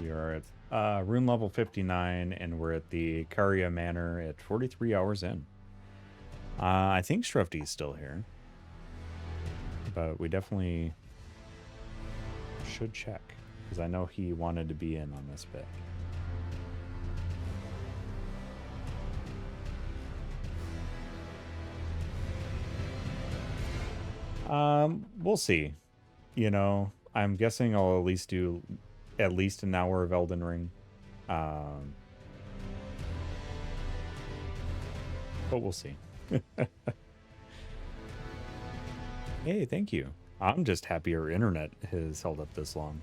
We are at room level 59, and we're at the Caria Manor at 43 hours in. I think Shrufty's still here, but we definitely should check, because I know he wanted to be in on this bit. We'll see. You know, I'm guessing I'll at least do at least an hour of Elden Ring. But we'll see. Hey, thank you. I'm just happy our internet has held up this long.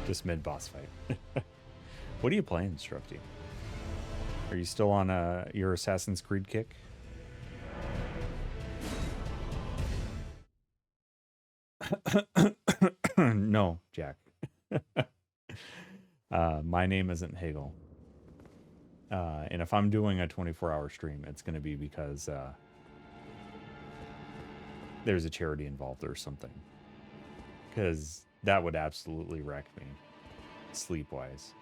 Just mid-boss fight. What are you playing, Shrufty? Are you still on your Assassin's Creed kick? No, Jack. My name isn't Hegel. And if I'm doing a 24-hour stream, it's going to be because there's a charity involved or something. Because that would absolutely wreck me, sleep-wise.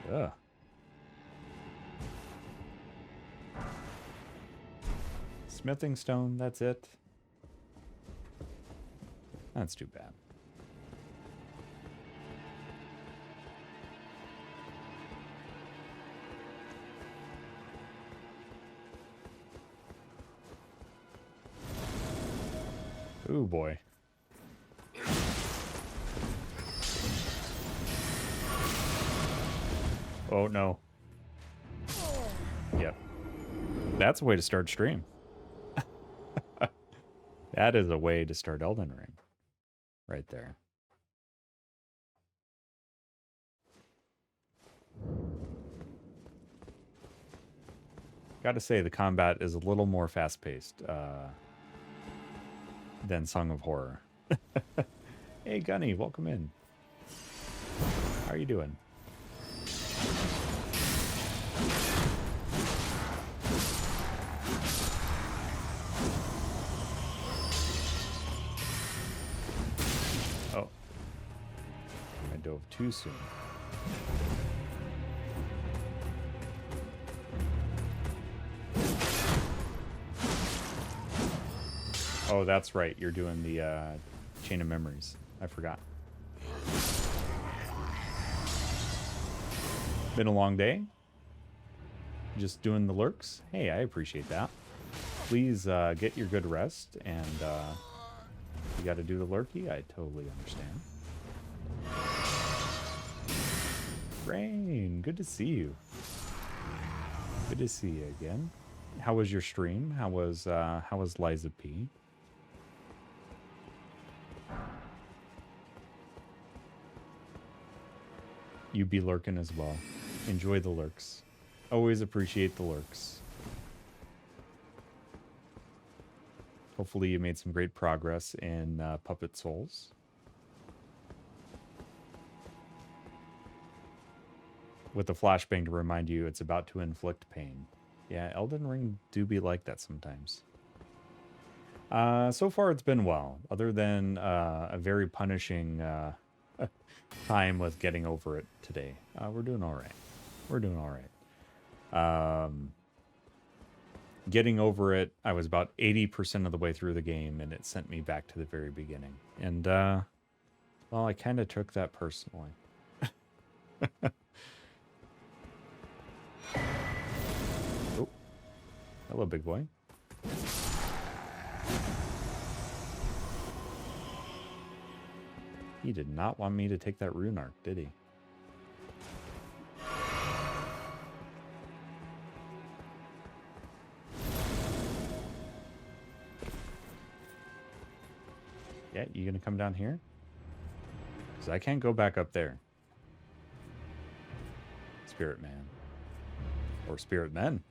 Ugh. Smithing stone, that's it. That's too bad. Ooh, boy. Oh, no. Yep. That's a way to start stream. That is a way to start Elden Ring. Right there. Gotta say, the combat is a little more fast-paced than Song of Horror. Hey, Gunny, welcome in. How are you doing? Oh. I dove too soon. Oh, that's right. You're doing the Chain of Memories. I forgot. Been a long day. Just doing the lurks. Hey, I appreciate that. Please get your good rest, and you got to do the lurky. I totally understand. Rain, good to see you. Good to see you again. How was your stream? How was Liza P? You be lurking as well. Enjoy the lurks. Always appreciate the lurks. Hopefully you made some great progress in Puppet Souls. With a flashbang to remind you it's about to inflict pain. Yeah, Elden Ring do be like that sometimes. So far it's been well, other than a very punishing time with getting over it today. We're doing all right. We're doing all right. Getting over it, I was about 80% of the way through the game, and it sent me back to the very beginning. And, well, I kind of took that personally. Oh. Hello, big boy. He did not want me to take that rune arc, did he? Yeah, you gonna come down here? Because I can't go back up there. Spirit man. Or spirit men.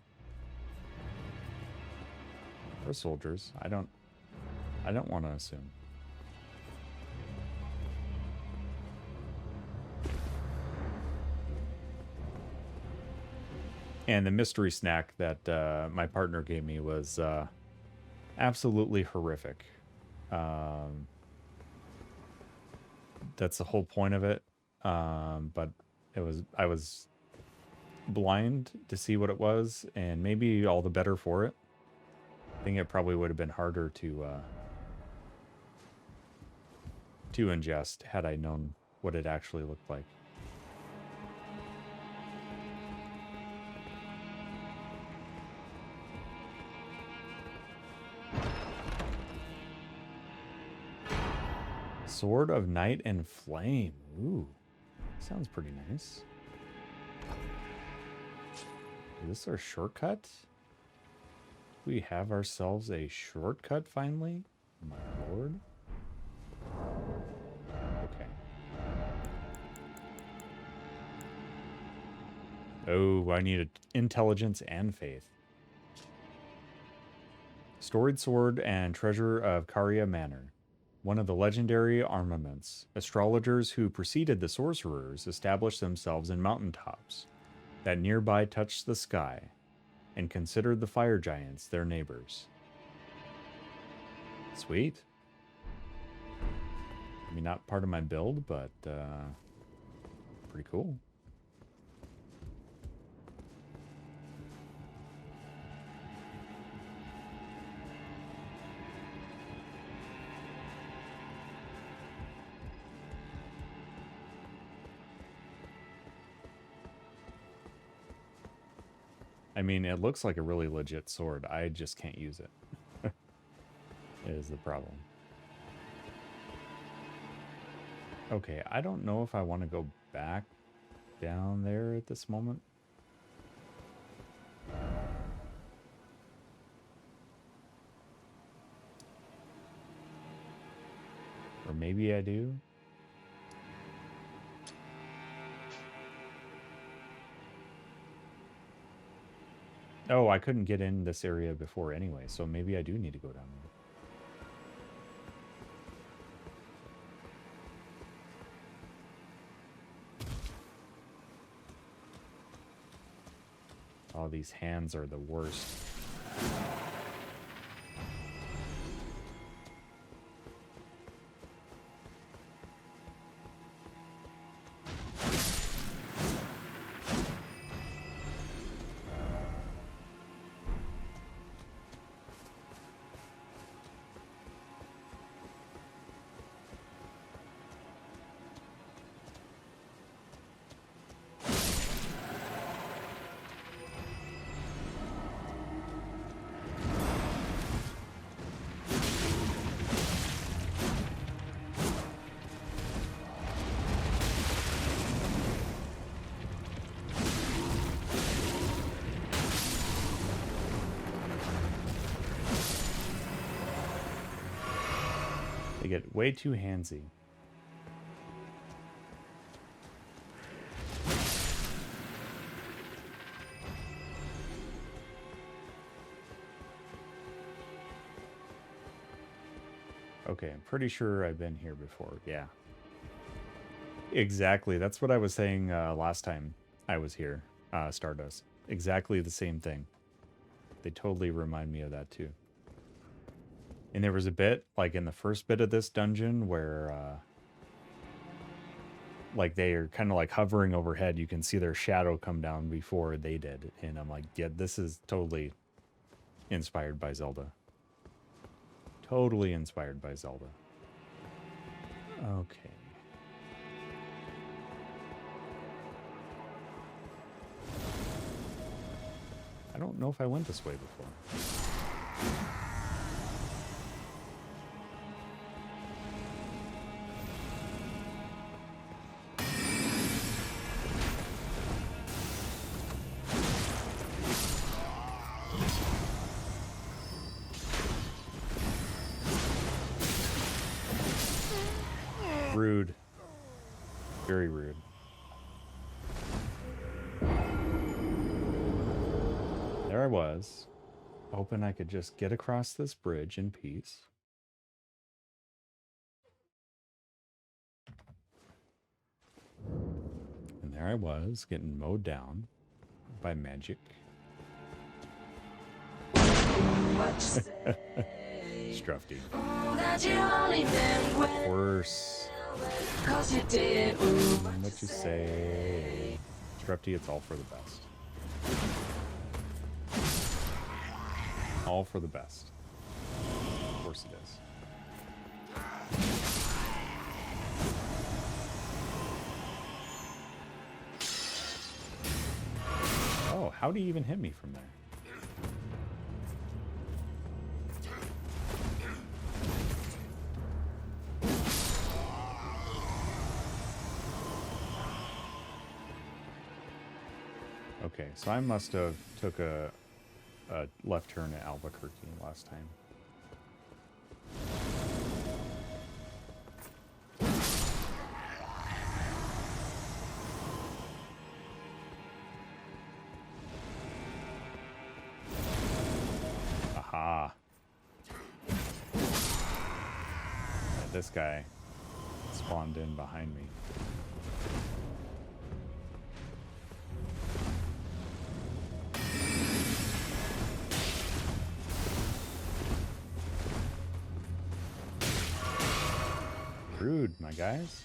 Or soldiers. I don't want to assume. And the mystery snack that my partner gave me was absolutely horrific. That's the whole point of it. But I was blind to see what it was, and maybe all the better for it. I think it probably would have been harder to ingest had I known what it actually looked like. Sword of Night and Flame. Ooh, sounds pretty nice. Is this our shortcut? We have ourselves a shortcut finally? My lord. Okay. Oh, I need intelligence and faith. Storied Sword and Treasure of Caria Manor. One of the legendary armaments. Astrologers who preceded the sorcerers established themselves in mountaintops that nearby touched the sky and considered the fire giants their neighbors. Sweet. I mean, not part of my build, but pretty cool. I mean, it looks like a really legit sword. I just can't use it. Is the problem. Okay, I don't know if I want to go back down there at this moment. Or maybe I do. Oh, I couldn't get in this area before anyway, so maybe I do need to go down there. Oh, these hands are the worst. They get way too handsy. Okay, I'm pretty sure I've been here before. Yeah. Exactly. That's what I was saying last time I was here, Stardust. Exactly the same thing. They totally remind me of that too. And there was a bit, like in the first bit of this dungeon, where like they are kind of like hovering overhead. You can see their shadow come down before they did. And I'm like, yeah, this is totally inspired by Zelda. Totally inspired by Zelda. Okay. I don't know if I went this way before. Rude. Very rude. There I was, hoping I could just get across this bridge in peace. And there I was, getting mowed down by magic. Strufty. Of course. What you say? Strufty, it's all for the best. All for the best. Of course it is. Oh, how do you even hit me from there? Okay, so I must have took a left turn at Albuquerque last time. Aha. Yeah, this guy spawned in behind me. Rude, my guys.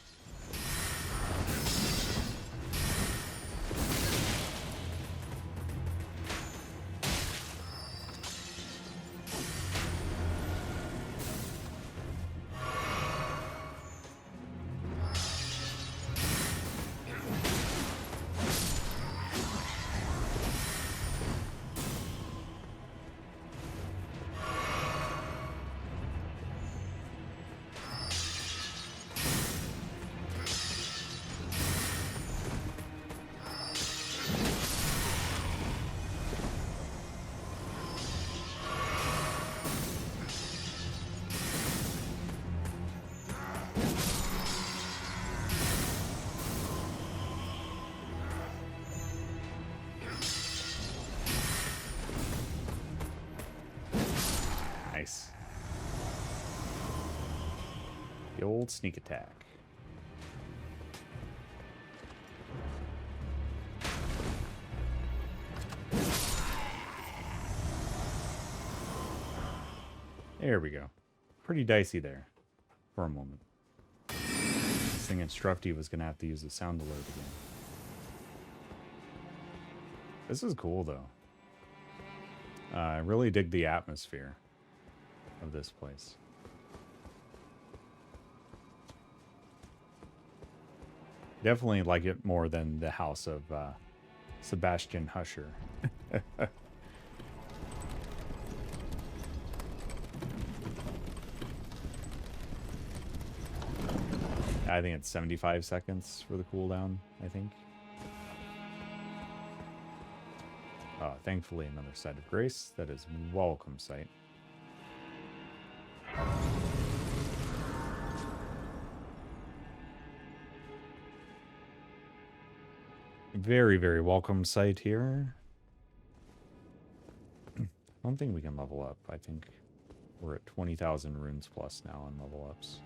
Nice. The old sneak attack. There we go. Pretty dicey there for a moment. I was thinking Strufty was going to have to use the sound alert again. This is cool, though. I really dig the atmosphere of this place. Definitely like it more than the house of Sebastian Husher. I think it's 75 seconds for the cooldown, I think. Thankfully, another site of grace. That is welcome sight. Very, very welcome sight here. I don't think we can level up. I think we're at 20,000 runes plus now on level ups.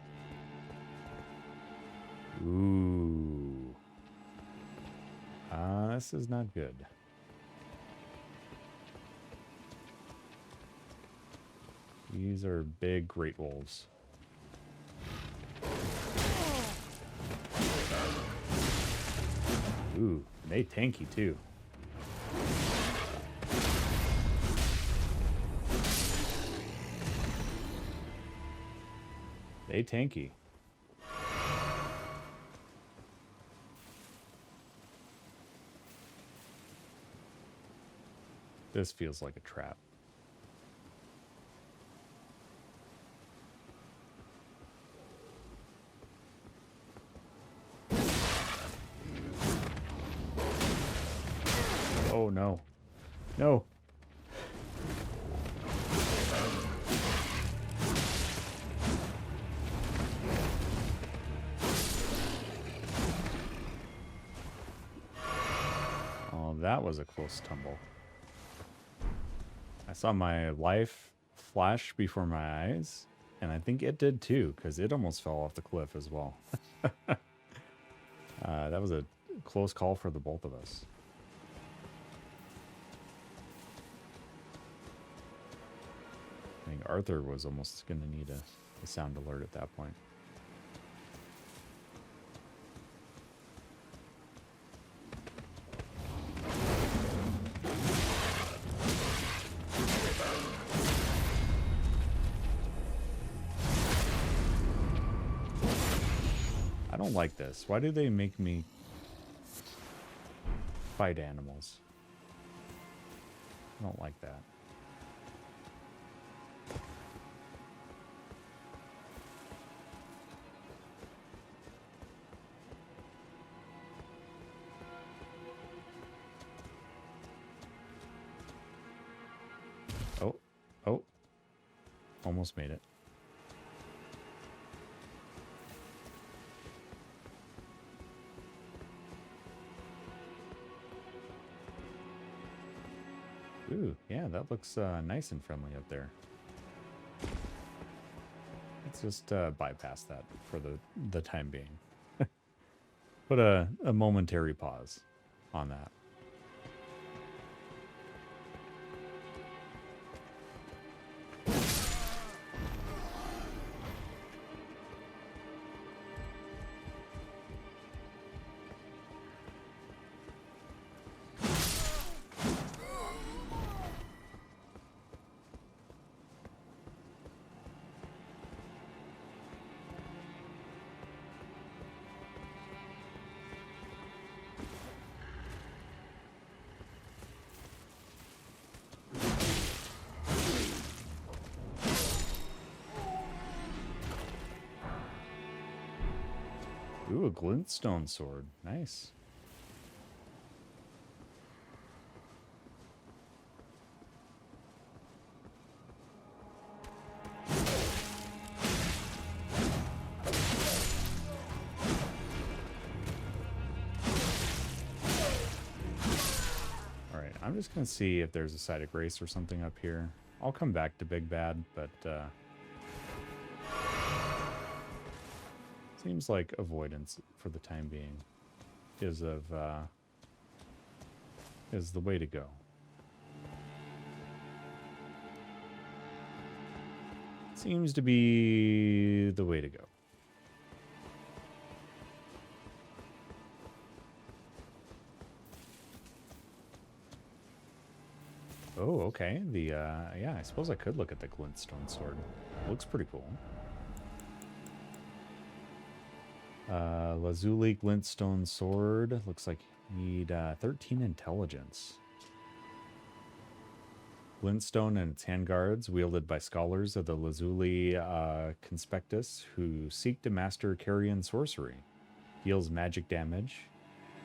Ooh. This is not good. These are big great wolves. Ooh, they tanky too. They tanky. This feels like a trap. Oh no. No. Oh, that was a close tumble. I saw my life flash before my eyes, and I think it did too, because it almost fell off the cliff as well. That was a close call for the both of us. Arthur was almost going to need a sound alert at that point. I don't like this. Why do they make me fight animals? I don't like that. Oh, almost made it. Ooh, yeah, that looks nice and friendly up there. Let's just bypass that for the time being. Put a momentary pause on that. Ooh, a glintstone sword. Nice. Alright, I'm just going to see if there's a site of grace or something up here. I'll come back to Big Bad, but seems like avoidance for the time being is the way to go. Seems to be the way to go. Oh, okay. Yeah, I suppose I could look at the glintstone sword. Looks pretty cool. Lazuli glintstone sword. Looks like you need 13 intelligence. Glintstone and its handguards, wielded by scholars of the Lazuli Conspectus who seek to master Carian sorcery. Deals magic damage.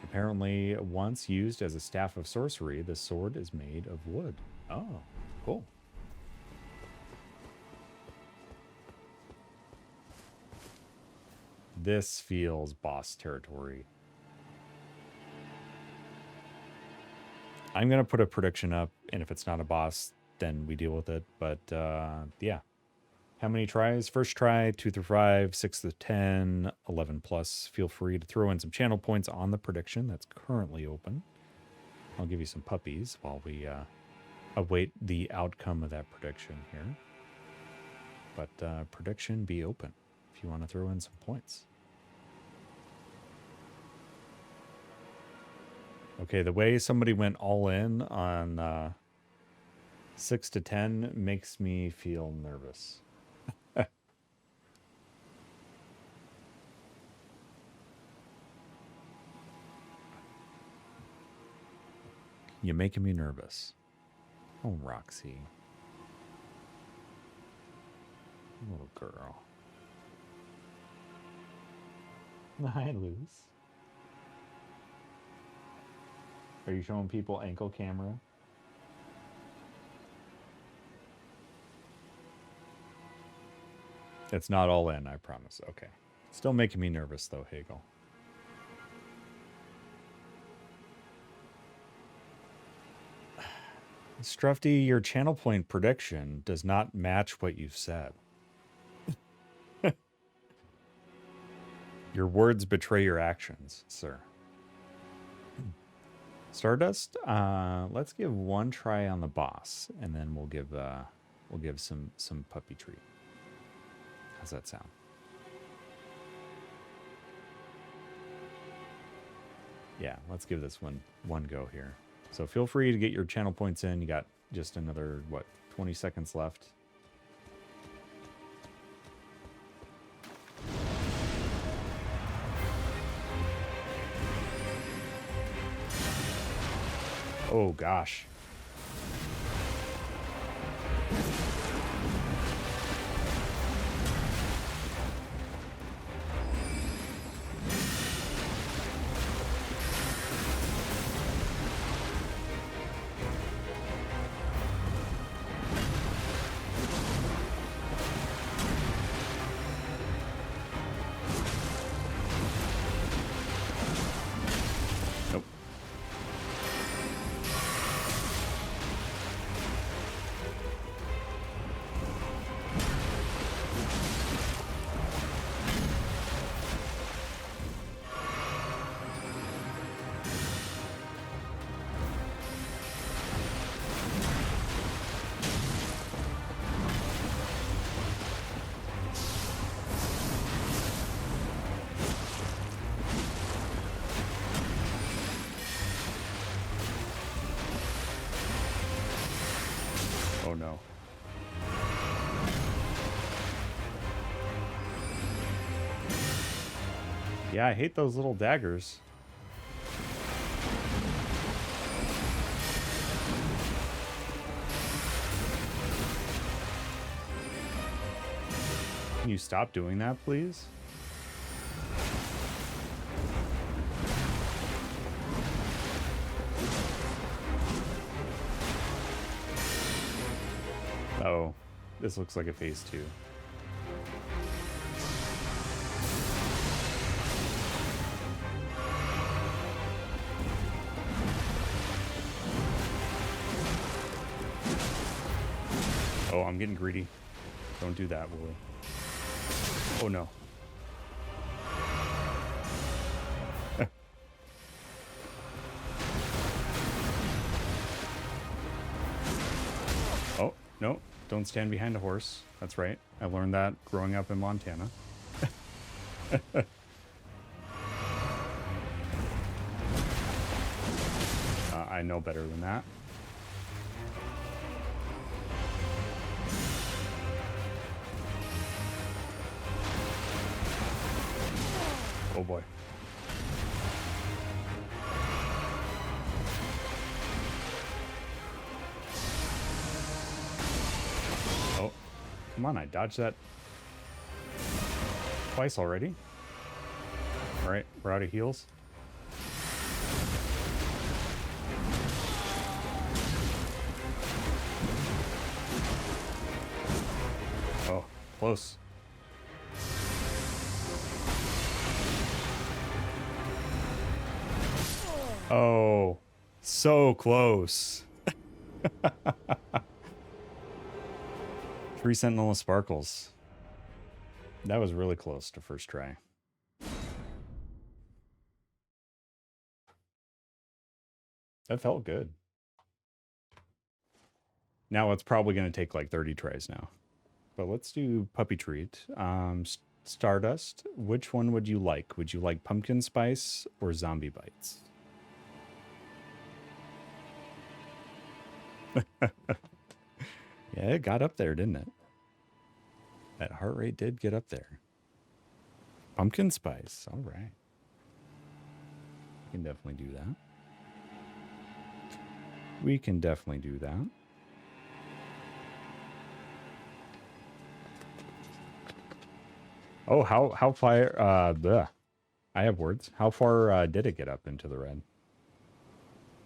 Apparently, once used as a staff of sorcery, the sword is made of wood. Oh, cool. This feels boss territory. I'm going to put a prediction up, and if it's not a boss, then we deal with it. But, yeah. How many tries? First try, 2 through 5, 6 through 10, 11 plus. Feel free to throw in some channel points on the prediction that's currently open. I'll give you some puppies while we await the outcome of that prediction here. But prediction be open if you want to throw in some points. Okay, the way somebody went all in on 6 to 10 makes me feel nervous. You're making me nervous. Oh, Roxy. Little girl. Hi, Luce. Are you showing people ankle camera? It's not all in, I promise. Okay. Still making me nervous, though, Hagel. Strufty, your channel point prediction does not match what you've said. Your words betray your actions, sir. Stardust, let's give one try on the boss, and then we'll give we'll give some puppy treat. How's that sound? Yeah, let's give this one go here. So feel free to get your channel points in. You got just another, what, 20 seconds left. Oh, gosh. Oh no. Yeah, I hate those little daggers. Can you stop doing that, please? Oh, this looks like a phase 2. Oh, I'm getting greedy. Don't do that, Wooly. Oh no. Oh, no. Don't stand behind a horse. That's right. I learned that growing up in Montana. I know better than that. Oh boy. Oh, come on, I dodged that twice already. All right, we're out of heals. Oh, close. Oh, so close. 3 Sentinel of Sparkles. That was really close to first try. That felt good. Now it's probably going to take like 30 tries now. But let's do Puppy Treat. Stardust, which one would you like? Would you like Pumpkin Spice or Zombie Bites? Yeah, it got up there, didn't it? That heart rate did get up there. Pumpkin Spice, all right. We can definitely do that. We can definitely do that. Oh, how far, I have words. How far did it get up into the red?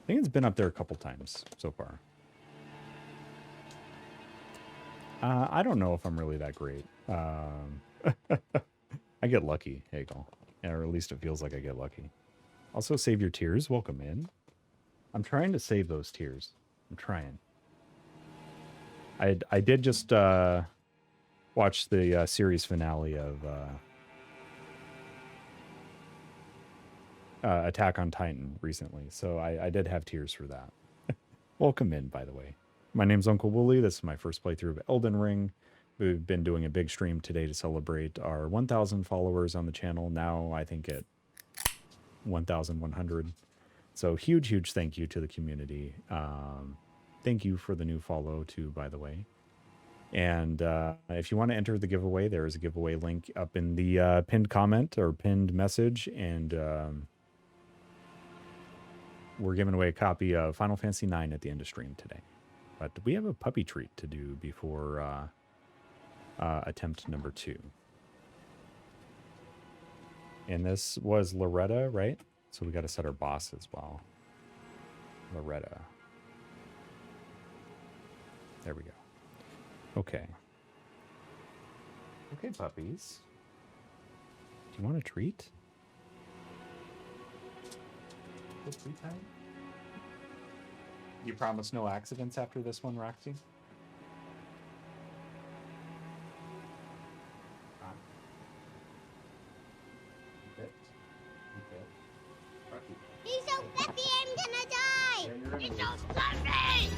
I think it's been up there a couple times so far. I don't know if I'm really that great. I get lucky, Hegel. Yeah, or at least it feels like I get lucky. Also, save your tears. Welcome in. I'm trying to save those tears. I'm trying. I did just watch the series finale of Attack on Titan recently, so I did have tears for that. Welcome in, by the way. My name's UncleWooly. This is my first playthrough of Elden Ring. We've been doing a big stream today to celebrate our 1,000 followers on the channel. Now, I think at 1,100. So huge thank you to the community. Thank you for the new follow too, by the way. And if you want to enter the giveaway, there is a giveaway link up in the pinned comment or pinned message. And we're giving away a copy of Final Fantasy IX at the end of stream today. But we have a puppy treat to do before attempt number 2. And this was Loretta, right? So we got to set our boss as well. Loretta. There we go. Okay. Okay, puppies. Do you want a treat? Good treat time? You promise no accidents after this one, Roxy? He's so fluffy, I'm gonna die! He's so fluffy!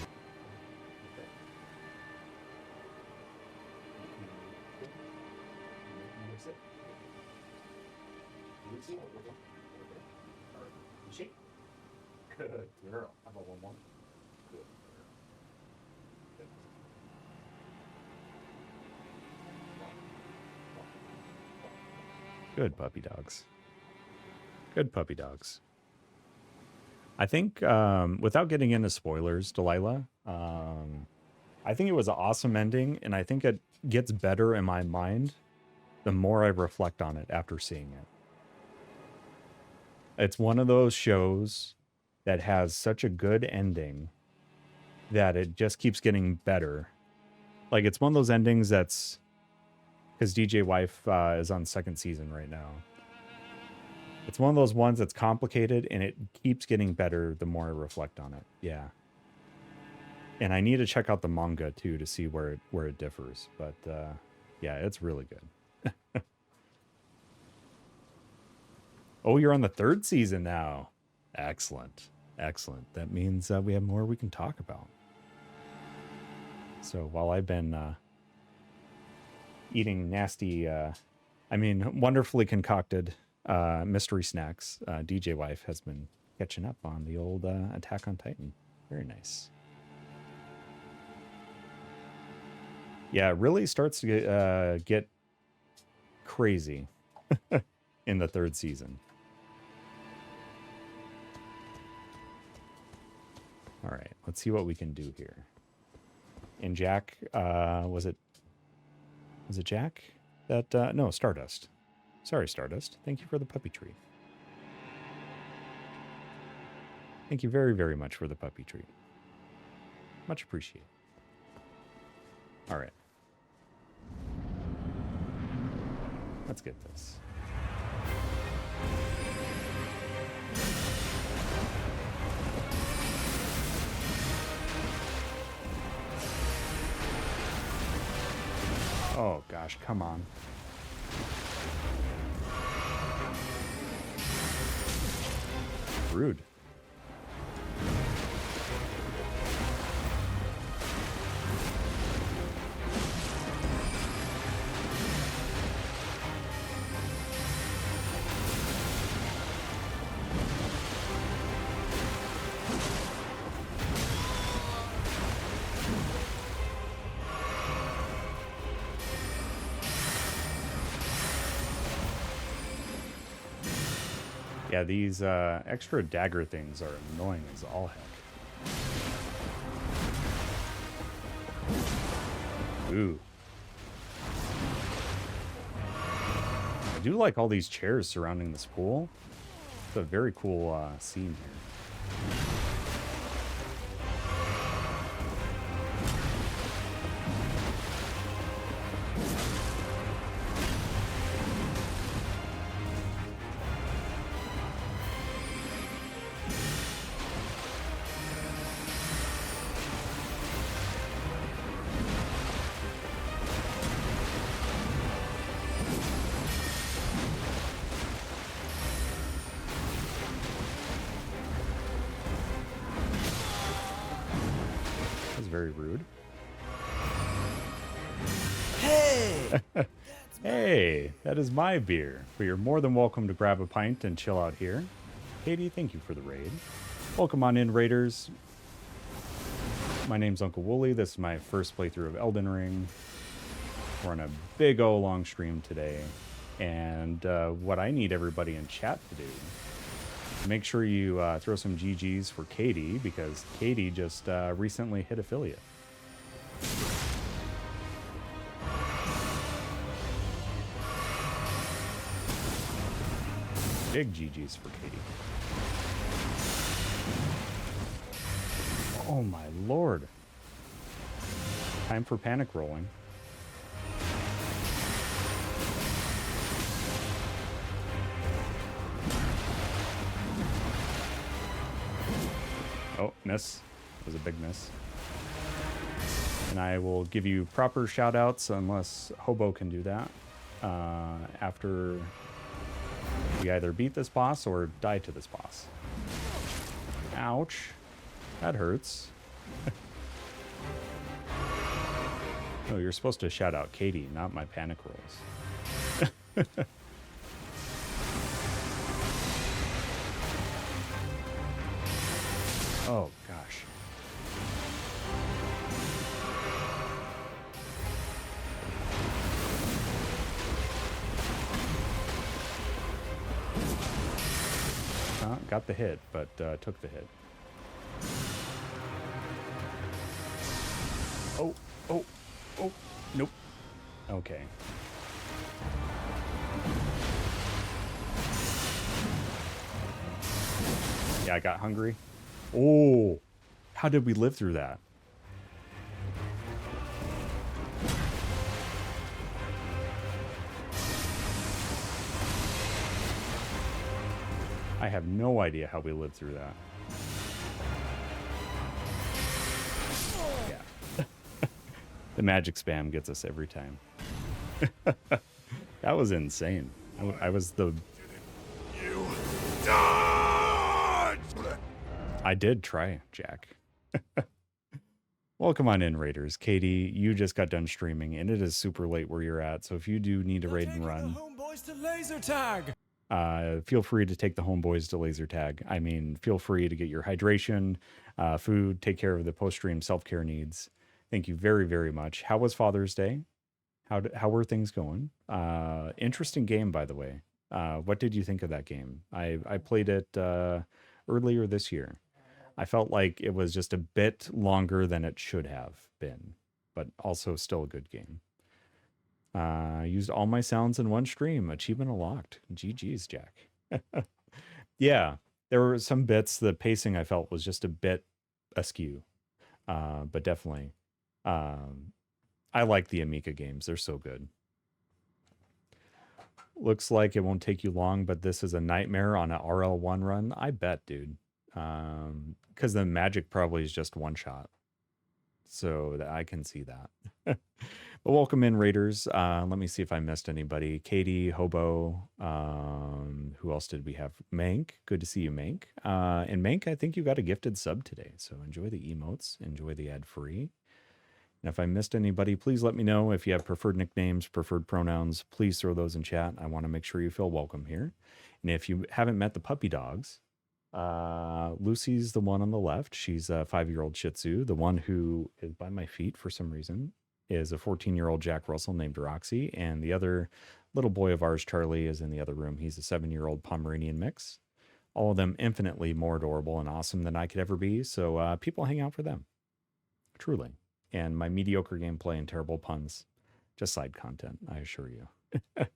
Good girl. How about one more? Good puppy dogs. Good puppy dogs. I think, without getting into spoilers, Delilah, I think it was an awesome ending, and I think it gets better in my mind the more I reflect on it after seeing it. It's one of those shows that has such a good ending that it just keeps getting better. Like, it's one of those endings that's... Because DJ Wife is on 2nd season right now. It's one of those ones that's complicated, and it keeps getting better the more I reflect on it. Yeah. And I need to check out the manga, too, to see where it differs. But, yeah, it's really good. Oh, you're on the 3rd season now. Excellent. Excellent. That means we have more we can talk about. So while I've been eating nasty, wonderfully concocted mystery snacks, DJ Wife has been catching up on the old Attack on Titan. Very nice. Yeah, it really starts to get crazy in the 3rd season. All right, let's see what we can do here. And Jack, was it Jack? No, Stardust. Sorry, Stardust. Thank you for the puppy treat. Thank you very much for the puppy treat. Much appreciated. All right. Let's get this. Oh gosh, come on. Rude. Yeah, these extra dagger things are annoying as all heck. Ooh. I do like all these chairs surrounding this pool. It's a very cool scene here. very rude. Hey! Hey, that is my beer. But you're more than welcome to grab a pint and chill out here. Katie, thank you for the raid. Welcome on in, raiders. My name's UncleWooly. This is my first playthrough of Elden Ring. We're on a big ol' long stream today. And what I need everybody in chat to do, make sure you throw some GGs for Katie, because Katie just recently hit affiliate. Big GGs for Katie. Oh my lord. Time for panic rolling. Oh, miss. That was a big miss. And I will give you proper shout outs unless Hobo can do that. After we either beat this boss or die to this boss. Ouch. That hurts. Oh, you're supposed to shout out Katie, not my panic rolls. Oh, gosh. Got the hit, but took the hit. Oh, oh, oh, nope. Okay. Yeah, I got hungry. Oh, how did we live through that? I have no idea how we lived through that. Yeah. The magic spam gets us every time. That was insane. I was the... You dodged! I did try, Jack. Welcome on in, raiders. Katie, you just got done streaming, and it is super late where you're at, so if you do need to raid and run... The homeboys to laser tag! Feel free to take the homeboys to laser tag. I mean, feel free to get your hydration, food, take care of the post-stream self-care needs. Thank you very, very much. How was Father's Day? How were things going? Interesting game, by the way. What did you think of that game? I played it earlier this year. I felt like it was just a bit longer than it should have been, but also still a good game. Used all my sounds in one stream. Achievement unlocked. GG's, Jack. Yeah, there were some bits. The pacing I felt was just a bit askew, but definitely. I like the Amica games. They're so good. Looks like it won't take you long, but this is a nightmare on a RL1 run. I bet, dude. Because the magic probably is just one shot. So I can see that. But welcome in, raiders. Let me see if I missed anybody. Katie, Hobo. Who else did we have? Mank. Good to see you, Mank. And Mank, I think you got a gifted sub today. So enjoy the emotes. Enjoy the ad-free. And if I missed anybody, please let me know. If you have preferred nicknames, preferred pronouns, please throw those in chat. I want to make sure you feel welcome here. And if you haven't met the puppy dogs, Lucy's the one on the left. She's a 5-year-old Shih Tzu. The one who is by my feet for some reason is a 14-year-old Jack Russell named Roxy. And the other little boy of ours, Charlie, is in the other room. He's a 7-year-old Pomeranian mix. All of them infinitely more adorable and awesome than I could ever be. So people hang out for them. Truly. And my mediocre gameplay and terrible puns, just side content, I assure you. It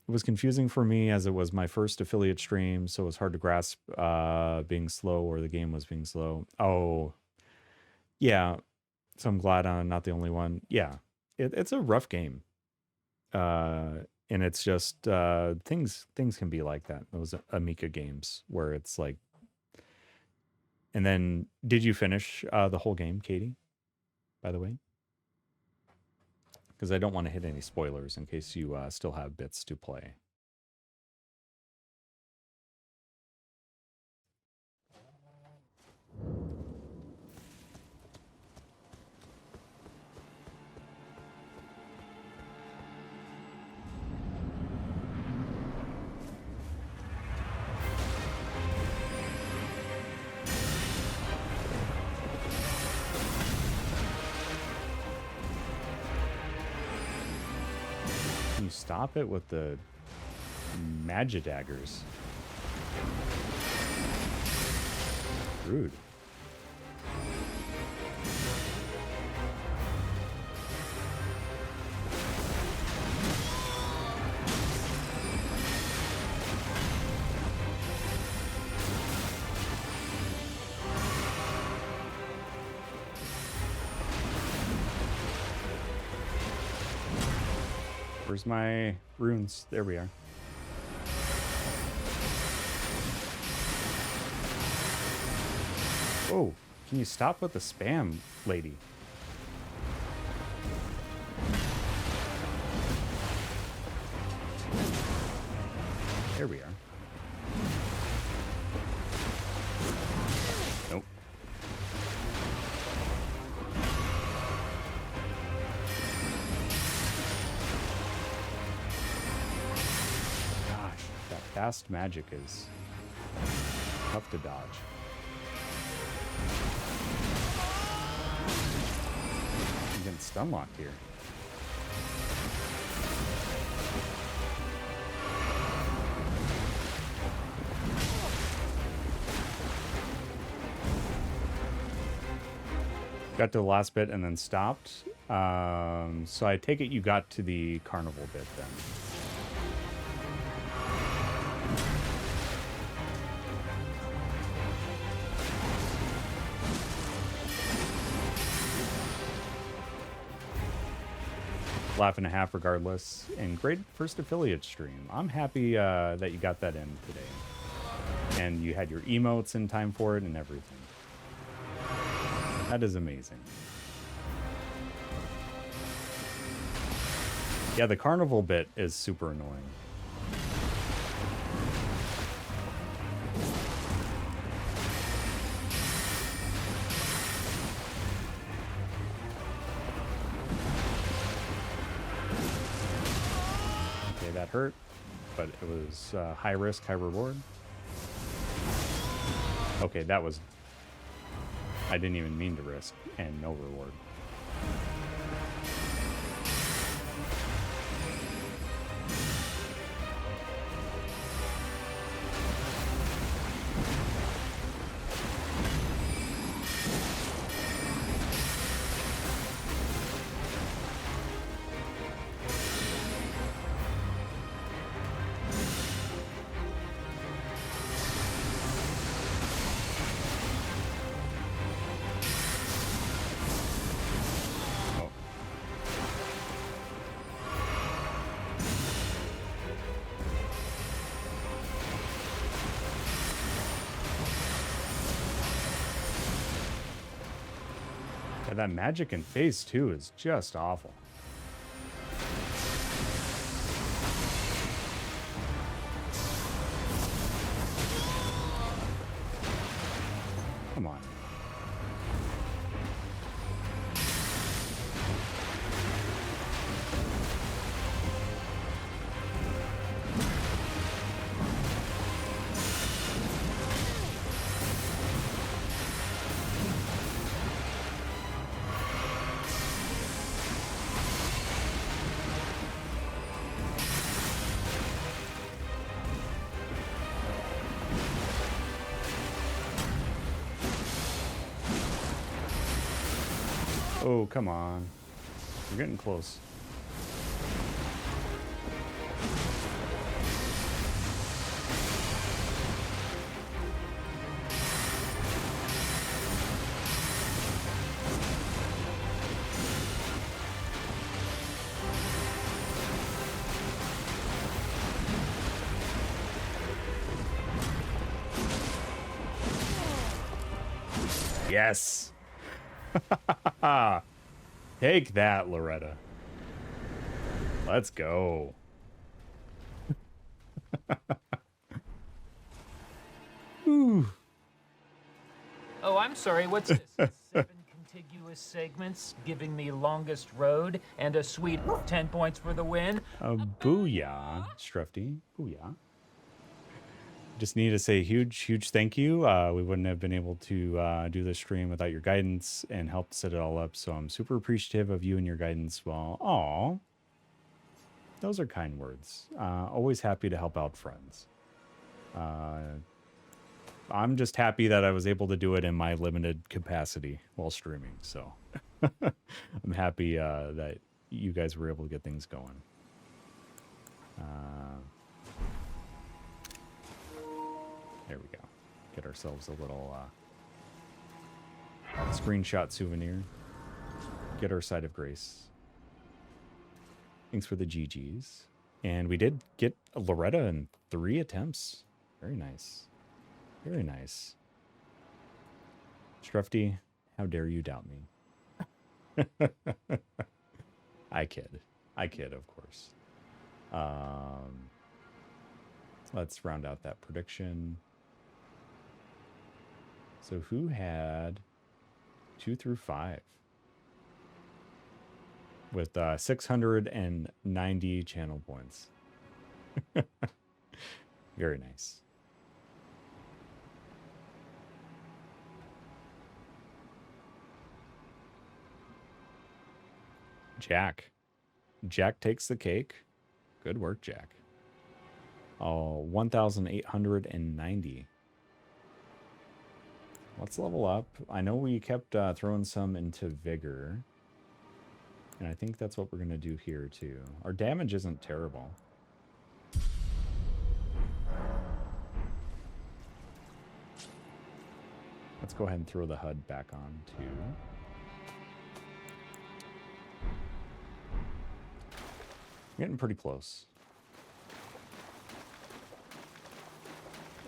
was confusing for me as it was my first affiliate stream, so it was hard to grasp being slow or the game was being slow. Oh, yeah. So I'm glad I'm not the only one. Yeah, it's a rough game. And it's just things can be like that. Those Amica games where it's like. And then, did you finish the whole game, Katie? By the way, because I don't want to hit any spoilers in case you still have bits to play. stop it with the magic daggers? Rude. Where's my runes? There we are. Oh, can you stop with the spam, lady? There we are. Nope. Gosh, that fast magic is tough to dodge. I'm getting stun locked here. Got to the last bit and then stopped. So I take it you got to the carnival bit then. Laugh and a half regardless, and great first affiliate stream. I'm happy that you got that in today, and you had your emotes in time for it and everything. That is amazing. Yeah, the carnival bit is super annoying. That hurt, but it was high risk, high reward. Okay, that was... I didn't even mean to risk, and no reward. That magic in phase 2 is just awful. Come on. Oh, come on. We're getting close. Yes. Take that, Loretta. Let's go. Oh, I'm sorry. What's this? 7 contiguous segments giving me longest road and a sweet 10 points for the win. Booyah, Strufty. Booyah. Just need to say huge thank you. We wouldn't have been able to do this stream without your guidance and help set it all up. So I'm super appreciative of you and your guidance. Well, aw. Those are kind words. Always happy to help out friends. I'm just happy that I was able to do it in my limited capacity while streaming. So I'm happy that you guys were able to get things going. There we go. Get ourselves a little screenshot souvenir. Get our side of grace. Thanks for the GGs. And we did get Loretta in 3 attempts. Very nice. Very nice. Strufty, how dare you doubt me? I kid. I kid, of course. Let's round out that prediction. So who had 2 through 5? With 690 channel points. Very nice. Jack. Jack takes the cake. Good work, Jack. Oh, 1,890. Let's level up. I know we kept throwing some into Vigor. And I think that's what we're going to do here, too. Our damage isn't terrible. Let's go ahead and throw the HUD back on, too. Getting pretty close.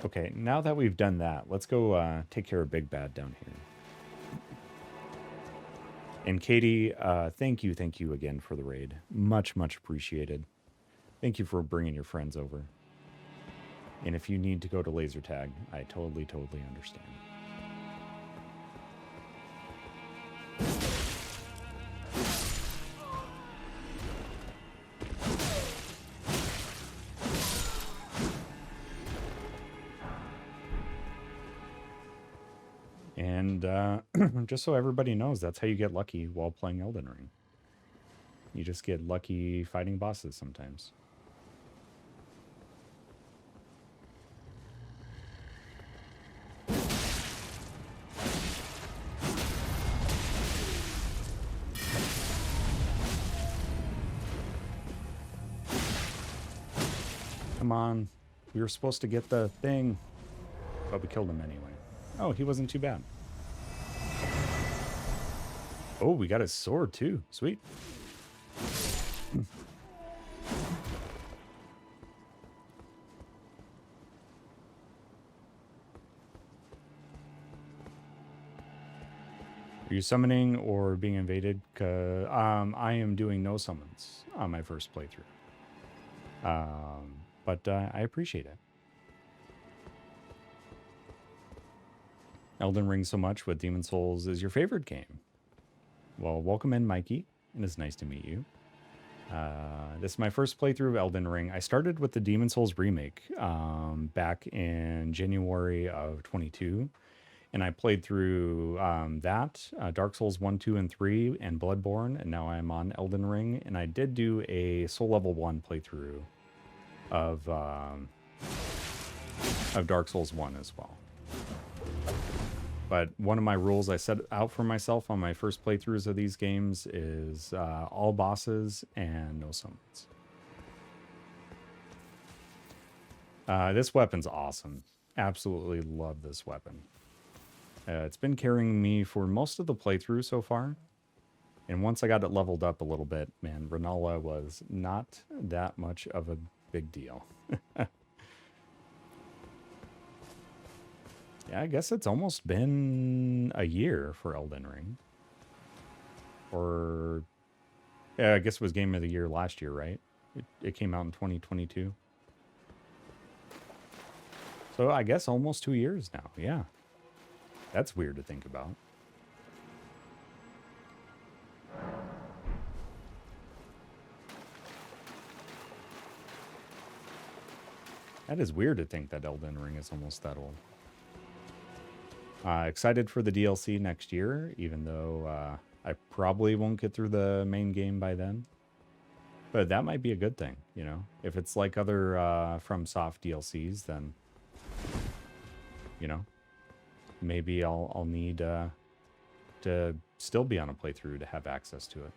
Okay, now that we've done that, let's go take care of Big Bad down here. And Katie, thank you again for the raid. Much, much appreciated. Thank you for bringing your friends over. And if you need to go to laser tag, I totally understand. And just so everybody knows, that's how you get lucky while playing Elden Ring. You just get lucky fighting bosses sometimes. Come on. We were supposed to get the thing. But we killed him anyway. Oh, he wasn't too bad. Oh, we got his sword too. Sweet. Are you summoning or being invaded? I am doing no summons on my first playthrough. But I appreciate it. Elden Ring so much with Demon Souls is your favorite game. Well, welcome in, Mikey. It is nice to meet you. This is my first playthrough of Elden Ring. I started with the Demon Souls remake back in January of 22. And I played through that, Dark Souls 1, 2, and 3, and Bloodborne. And now I'm on Elden Ring. And I did do a Soul Level 1 playthrough of Dark Souls 1 as well. But one of my rules I set out for myself on my first playthroughs of these games is all bosses and no summons. This weapon's awesome. Absolutely love this weapon. It's been carrying me for most of the playthrough so far. And once I got it leveled up a little bit, man, Ranalla was not that much of a big deal. Yeah, I guess it's almost been a year for Elden Ring. Or, yeah, I guess it was Game of the Year last year, right? It came out in 2022. So I guess almost 2 years now, yeah. That's weird to think about. That is weird to think that Elden Ring is almost that old. Excited for the DLC next year, even though I probably won't get through the main game by then. But that might be a good thing, you know? If it's like other FromSoft DLCs, then, you know, maybe I'll need to still be on a playthrough to have access to it.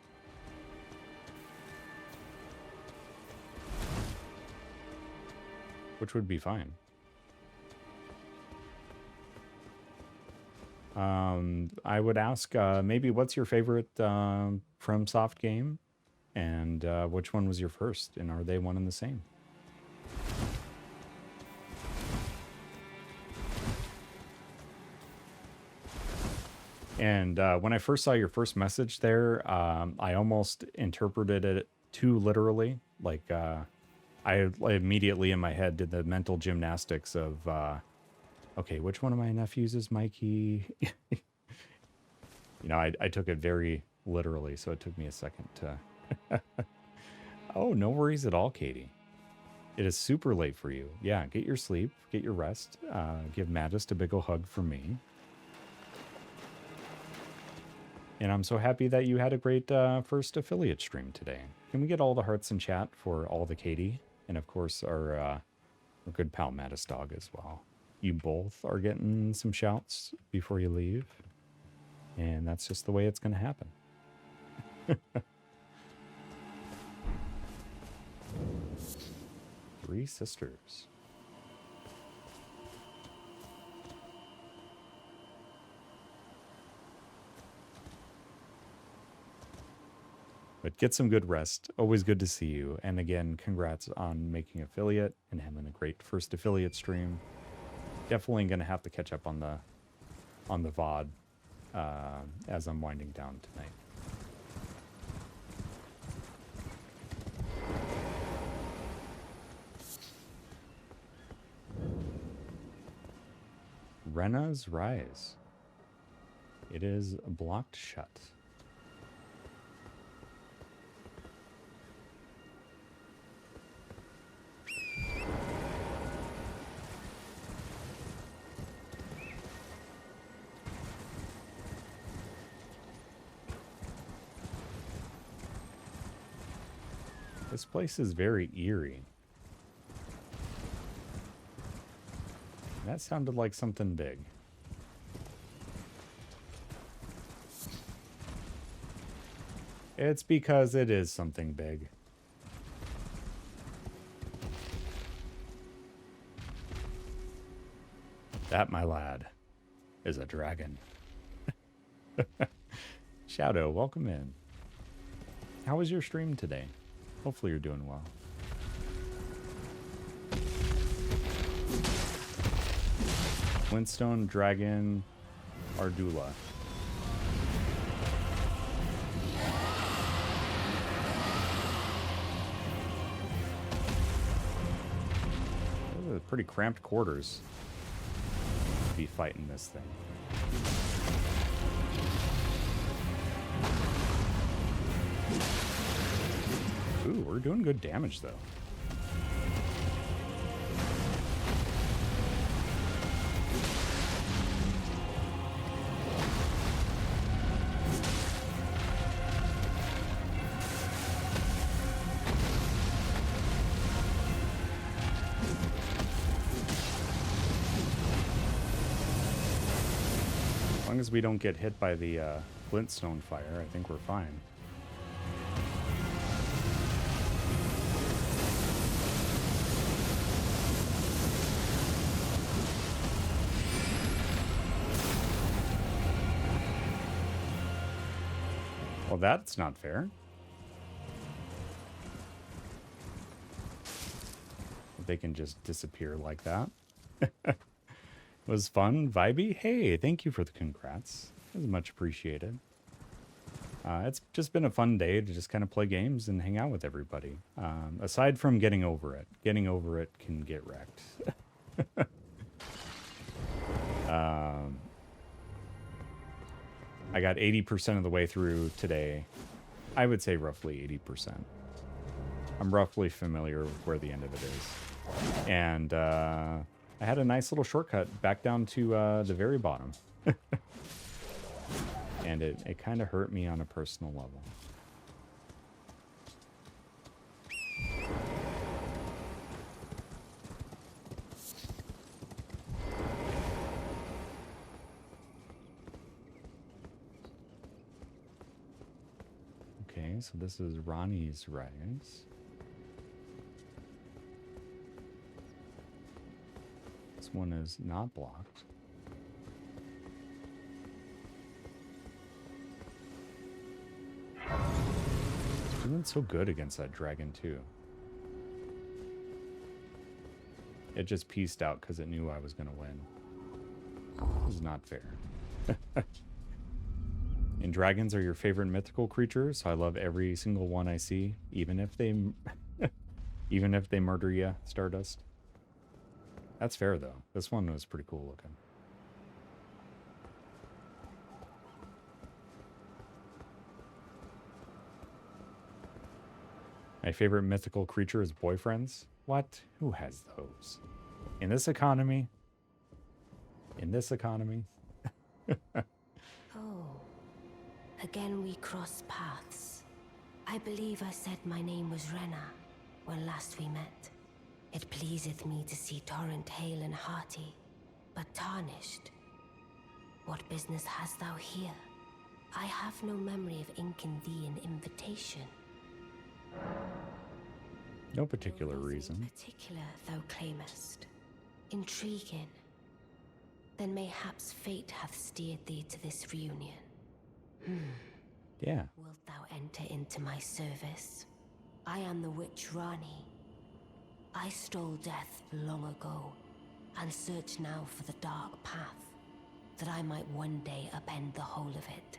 Which would be fine. I would ask, maybe what's your favorite FromSoft game? And which one was your first? And are they one and the same? And when I first saw your first message there, I almost interpreted it too literally. Like, I immediately in my head did the mental gymnastics of, okay, which one of my nephews is Mikey? You know, I took it very literally, so it took me a second to... Oh, no worries at all, Katie. It is super late for you. Yeah, get your sleep, get your rest. Give Mattis a big ol' hug from me. And I'm so happy that you had a great first affiliate stream today. Can we get all the hearts in chat for all the Katie? And of course, our good pal Mattis Dog as well. You both are getting some shouts before you leave. And that's just the way it's going to happen. Three sisters. But get some good rest. Always good to see you. And again, congrats on making affiliate and having a great first affiliate stream. Definitely going to have to catch up on the VOD as I'm winding down tonight. Rena's Rise. It is blocked shut. This place is very eerie. That sounded like something big. It's because it is something big. That, my lad, is a dragon. Shadow, welcome in. How was your stream today? Hopefully you're doing well. Flintstone, Dragon, Ardula. Those are pretty cramped quarters to be fighting this thing. Ooh, we're doing good damage, though. As long as we don't get hit by the Flintstone fire, I think we're fine. Well, that's not fair. They can just disappear like that. It was fun, vibey. Hey, thank you for the congrats. It was much appreciated. It's just been a fun day to just kind of play games and hang out with everybody. Aside from getting over it can get wrecked. I got 80% of the way through today. I would say roughly 80%. I'm roughly familiar with where the end of it is. And I had a nice little shortcut back down to the very bottom. And it kind of hurt me on a personal level. Okay, so this is Ranni's Rise. This one is not blocked. Doing so good against that dragon too. It just pieced out because it knew I was going to win. This is not fair. And dragons are your favorite mythical creatures, so I love every single one I see, even if they even if they murder you, Stardust. That's fair though. This one was pretty cool looking. My favorite mythical creature is boyfriends. What? Who has those? In this economy? In this economy? Oh, again we cross paths. I believe I said my name was Renna when last we met. It pleaseth me to see Torrent hale and hearty, but tarnished. What business hast thou here? I have no memory of inking thee an invitation. No particular No reason. particular thou claimest. Intriguing. Then mayhaps fate hath steered thee to this reunion. Yeah. Wilt thou enter into my service? I am the witch Ranni. I stole death long ago, and search now for the dark path, that I might one day upend the whole of it,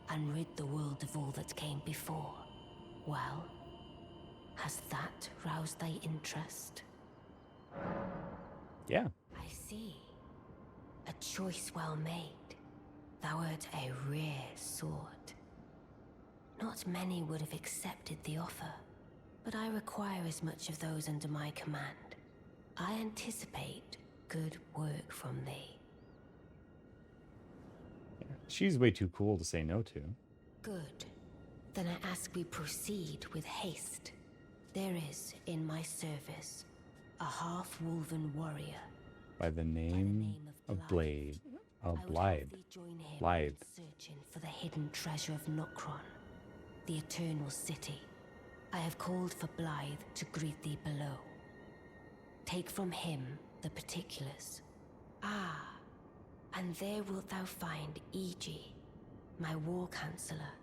and rid the world of all that came before. Well, has that roused thy interest? Yeah. I see. A choice well made. Thou art a rare sword. Not many would have accepted the offer, but I require as much of those under my command. I anticipate good work from thee. She's way too cool to say no to. Good. Then I ask we proceed with haste. There is, in my service, a half-wolven warrior. By the name of Blade. I would have Blythe. thee join him Blythe. in searching for the hidden treasure of Nokron, the Eternal City. I have called for Blythe to greet thee below. Take from him the particulars. Ah, and there wilt thou find Iji, my war counselor,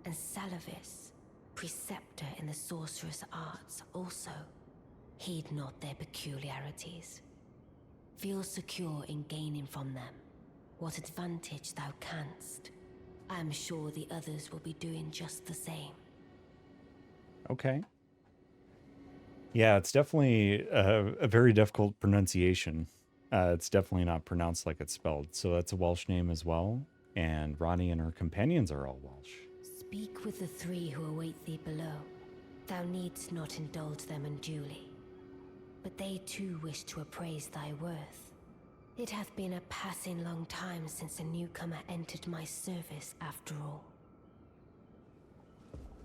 and Salavis, preceptor in the sorcerous arts also. Heed not their peculiarities. Feel secure in gaining from them what advantage thou canst. I am sure the others will be doing just the same. Okay. Yeah, it's definitely a very difficult pronunciation. It's definitely not pronounced like it's spelled. So that's a Welsh name as well. And Ranni and her companions are all Welsh. Speak with the three who await thee below. Thou needst not indulge them unduly, but they too wish to appraise thy worth. It hath been a passing long time since a newcomer entered my service after all.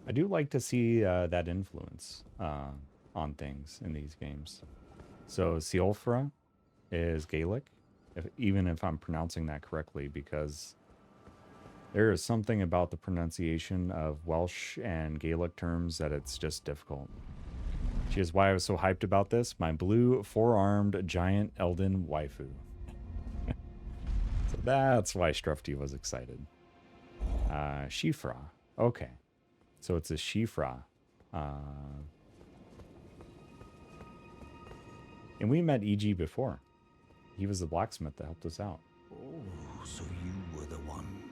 I do like to see that influence on things in these games. So Siolfra is Gaelic, even if I'm pronouncing that correctly, because there is something about the pronunciation of Welsh and Gaelic terms that it's just difficult. Which is why I was so hyped about this. My blue four-armed giant Elden waifu. So that's why Strufty was excited. Shifra. Okay. So it's a Shifra. And we met E.G. before. He was the blacksmith that helped us out. Oh, so you were the one.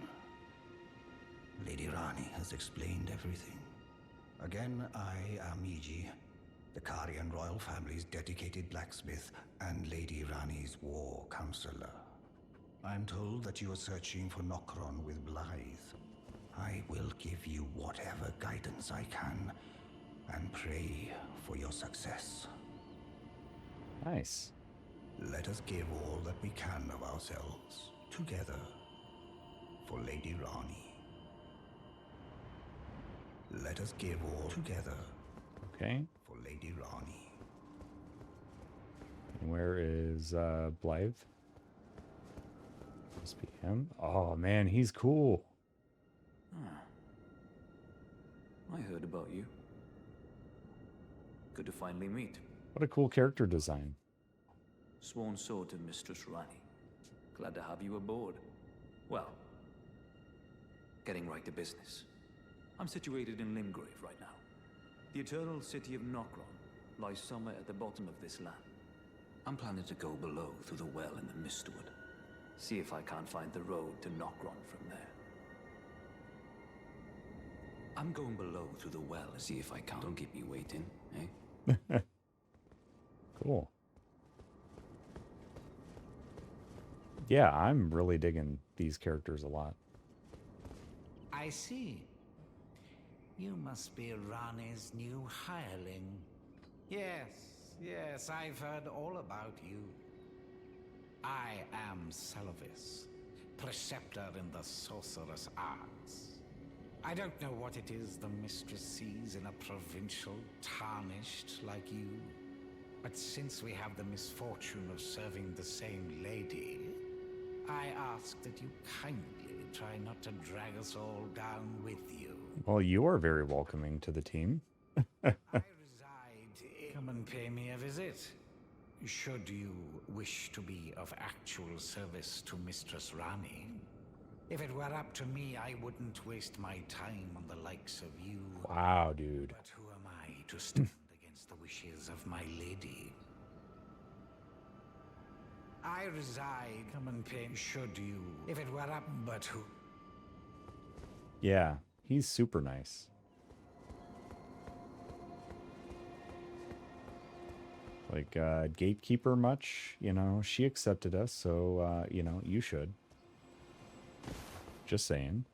Lady Ranni has explained everything. Again, I am Iji, the Carian royal family's dedicated blacksmith and Lady Ranni's war counselor. I'm told that you are searching for Nokron with Blythe. I will give you whatever guidance I can, and pray for your success. Nice. Let us give all that we can of ourselves, together, for Lady Ranni. Let us give all together, Okay. for Lady Ranni. And where is Blythe? Must be him. Oh man, he's cool. I heard about you. Good to finally meet. What a cool character design. Sworn sword to Mistress Ranni. Glad to have you aboard. Well, getting right to business. I'm situated in Limgrave right now. The eternal city of Nokron lies somewhere at the bottom of this land. I'm planning to go below through the well in the Mistwood. See if I can't find the road to Nokron from there. I'm going below through the well to see if I can. Don't keep me waiting, eh? Cool. Yeah, I'm really digging these characters a lot. I see. You must be Ranni's new hireling. Yes, I've heard all about you. I am Selvis, preceptor in the sorcerous arts. I don't know what it is the mistress sees in a provincial tarnished like you, but since we have the misfortune of serving the same lady, I ask that you kindly try not to drag us all down with you. Well, you are very welcoming to the team. I reside. Come and pay me a visit. Should you wish to be of actual service to Mistress Ranni. If it were up to me, I wouldn't waste my time on the likes of you. Wow, dude. But who am I to stand against the wishes of my lady? I reside. Come and pay. Should you? If it were up, but who? Yeah, he's super nice. Like, gatekeeper much, you know, she accepted us, so, you know, you should. Just saying.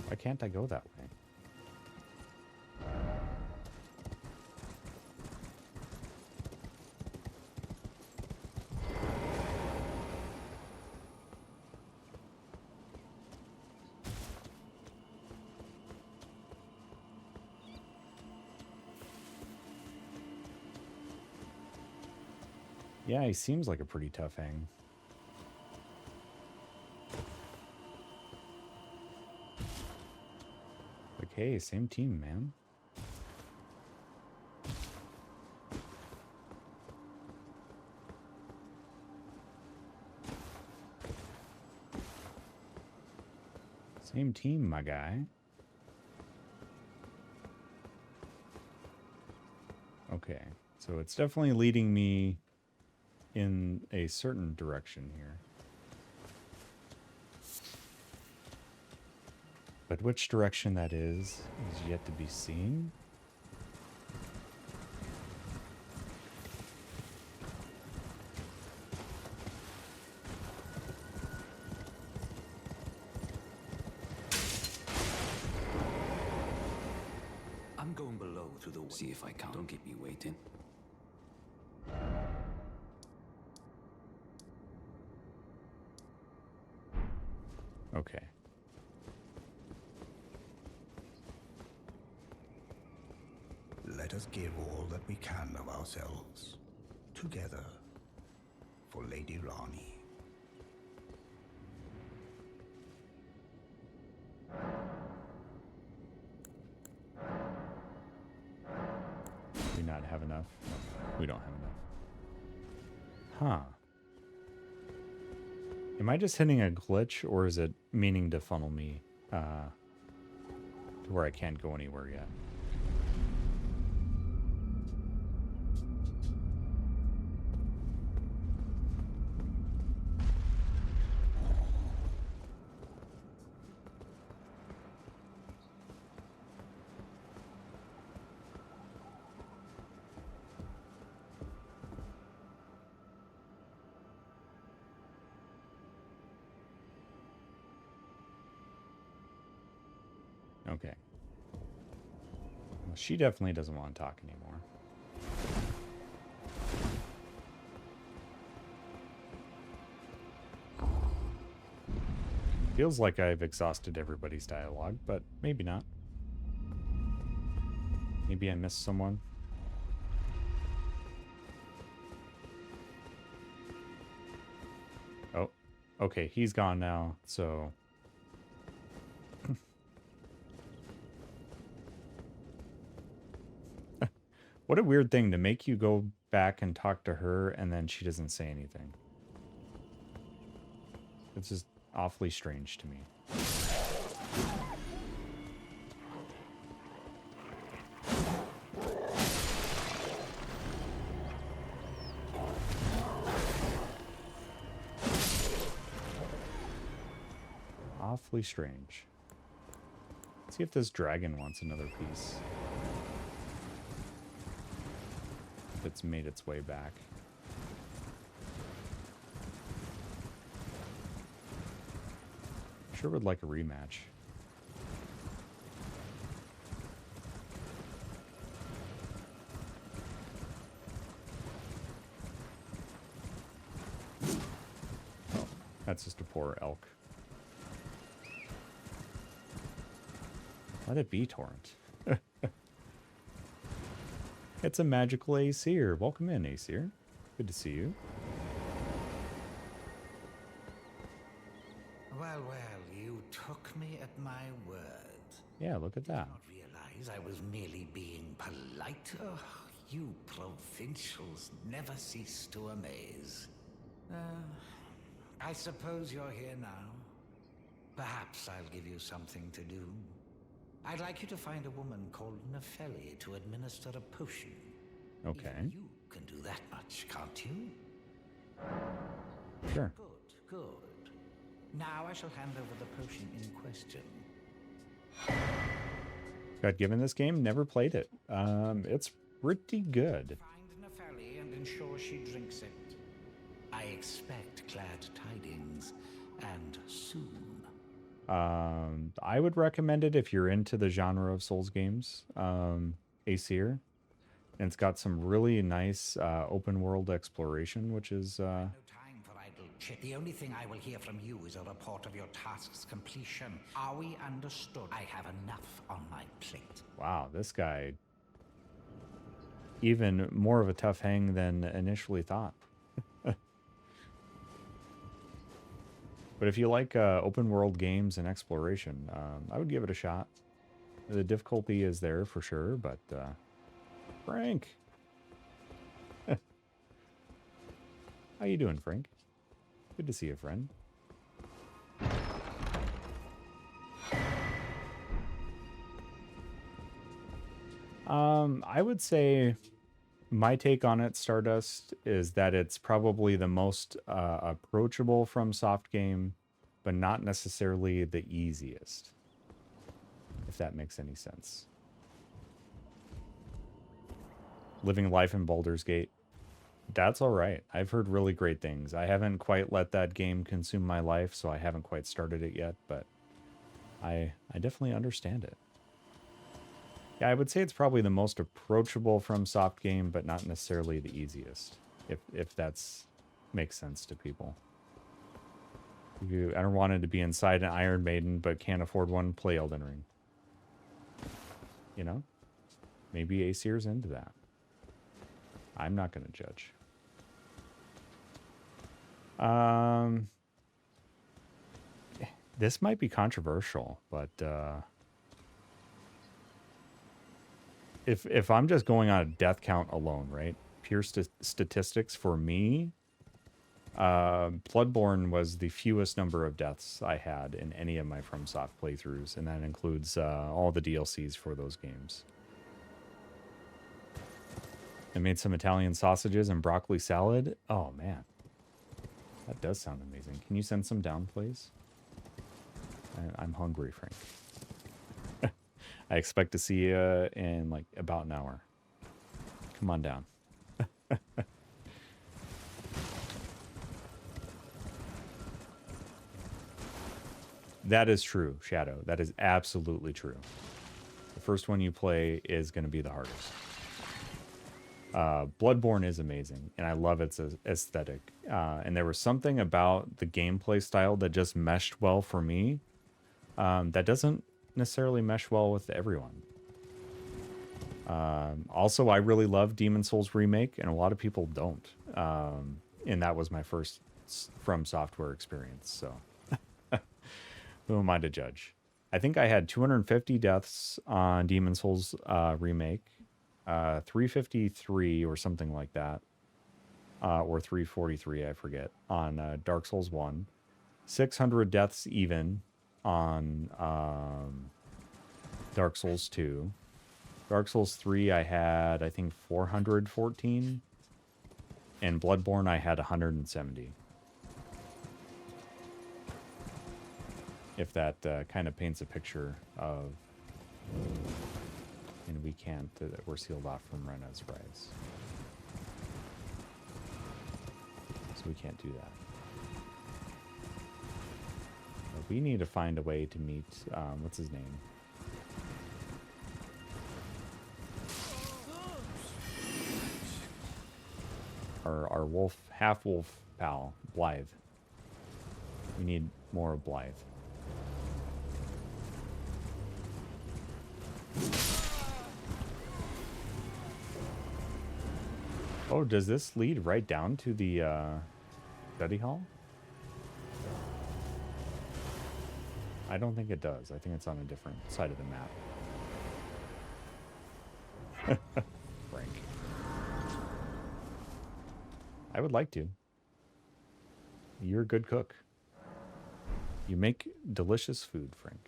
Why can't I go that way? Yeah, he seems like a pretty tough hang. Like, hey, same team, man. Same team, my guy. Okay, so it's definitely leading me in a certain direction here. But which direction that is yet to be seen. I'm going below through the... See if I can. Don't keep me waiting. Okay. Let us give all that we can of ourselves, together, for Lady Ranni. Do we not have enough? We don't have enough. Huh. Am I just hitting a glitch, or is it meaning to funnel me to where I can't go anywhere yet? Okay. Well, she definitely doesn't want to talk anymore. Feels like I've exhausted everybody's dialogue, but maybe not. Maybe I missed someone. Okay, he's gone now, so... What a weird thing to make you go back and talk to her and then she doesn't say anything. It's just awfully strange to me. Awfully strange. Let's see if this dragon wants another piece. If it's made its way back. Sure would like a rematch. Oh, that's just a poor elk. Let it be, Torrent. It's a magical Aesir. Welcome in, Aesir. Good to see you. Well, you took me at my word. Yeah, look at that. Did not realize I was merely being polite. Oh, you provincials never cease to amaze. I suppose you're here now. Perhaps I'll give you something to do. I'd like you to find a woman called Nefeli to administer a potion. Okay. Even you can do that much, can't you? Sure. Good. Now I shall hand over the potion in question. Got given this game, never played it. It's pretty good. Find Nefeli and ensure she drinks it. I expect glad tidings, and soon. I would recommend it if you're into the genre of Souls games. Aesir. And it's got some really nice open world exploration, which is... No time for idle chit. The only thing I will hear from you is a report of your task's completion. Are we understood? I have enough on my plate. Wow, this guy... even more of a tough hang than initially thought. But if you like open world games and exploration, I would give it a shot. The difficulty is there for sure, but Frank, how you doing, Frank? Good to see you, friend. I would say my take on it, Stardust, is that it's probably the most approachable from soft game, but not necessarily the easiest, if that makes any sense. Living life in Baldur's Gate, that's all right. I've heard really great things. I haven't quite let that game consume my life, so I haven't quite started it yet, but I definitely understand it. Yeah, I would say it's probably the most approachable from soft game, but not necessarily the easiest, if that's makes sense to people. If you ever wanted to be inside an Iron Maiden but can't afford one, play Elden Ring. You know? Maybe Aesir's into that. I'm not going to judge. This might be controversial, but if I'm just going on a death count alone, right? Pure statistics for me, Bloodborne was the fewest number of deaths I had in any of my FromSoft playthroughs, and that includes all the DLCs for those games. I made some Italian sausages and broccoli salad. Oh, man. That does sound amazing. Can you send some down, please? I'm hungry, Frank. I expect to see you in, like, about an hour. Come on down. That is true, Shadow. That is absolutely true. The first one you play is going to be the hardest. Bloodborne is amazing, and I love its aesthetic. And there was something about the gameplay style that just meshed well for me. That doesn't necessarily mesh well with everyone. Also, I really love Demon Souls Remake, and a lot of people don't. And that was my first From Software experience, so who am I to judge? I think I had 250 deaths on Demon's Souls remake, 353 or something like that, or 343, I forget, on Dark Souls 1, 600 deaths even on Dark Souls 2. Dark Souls 3, I had, I think, 414, and Bloodborne, I had 170. If that kind of paints a picture of, and we can't, we're sealed off from Renna's Rise. So we can't do that. But we need to find a way to meet, what's his name? Our wolf, half-wolf pal, Blythe. We need more of Blythe. Oh, does this lead right down to the study hall? I don't think it does. I think it's on a different side of the map. Frank. I would like to. You're a good cook. You make delicious food, Frank.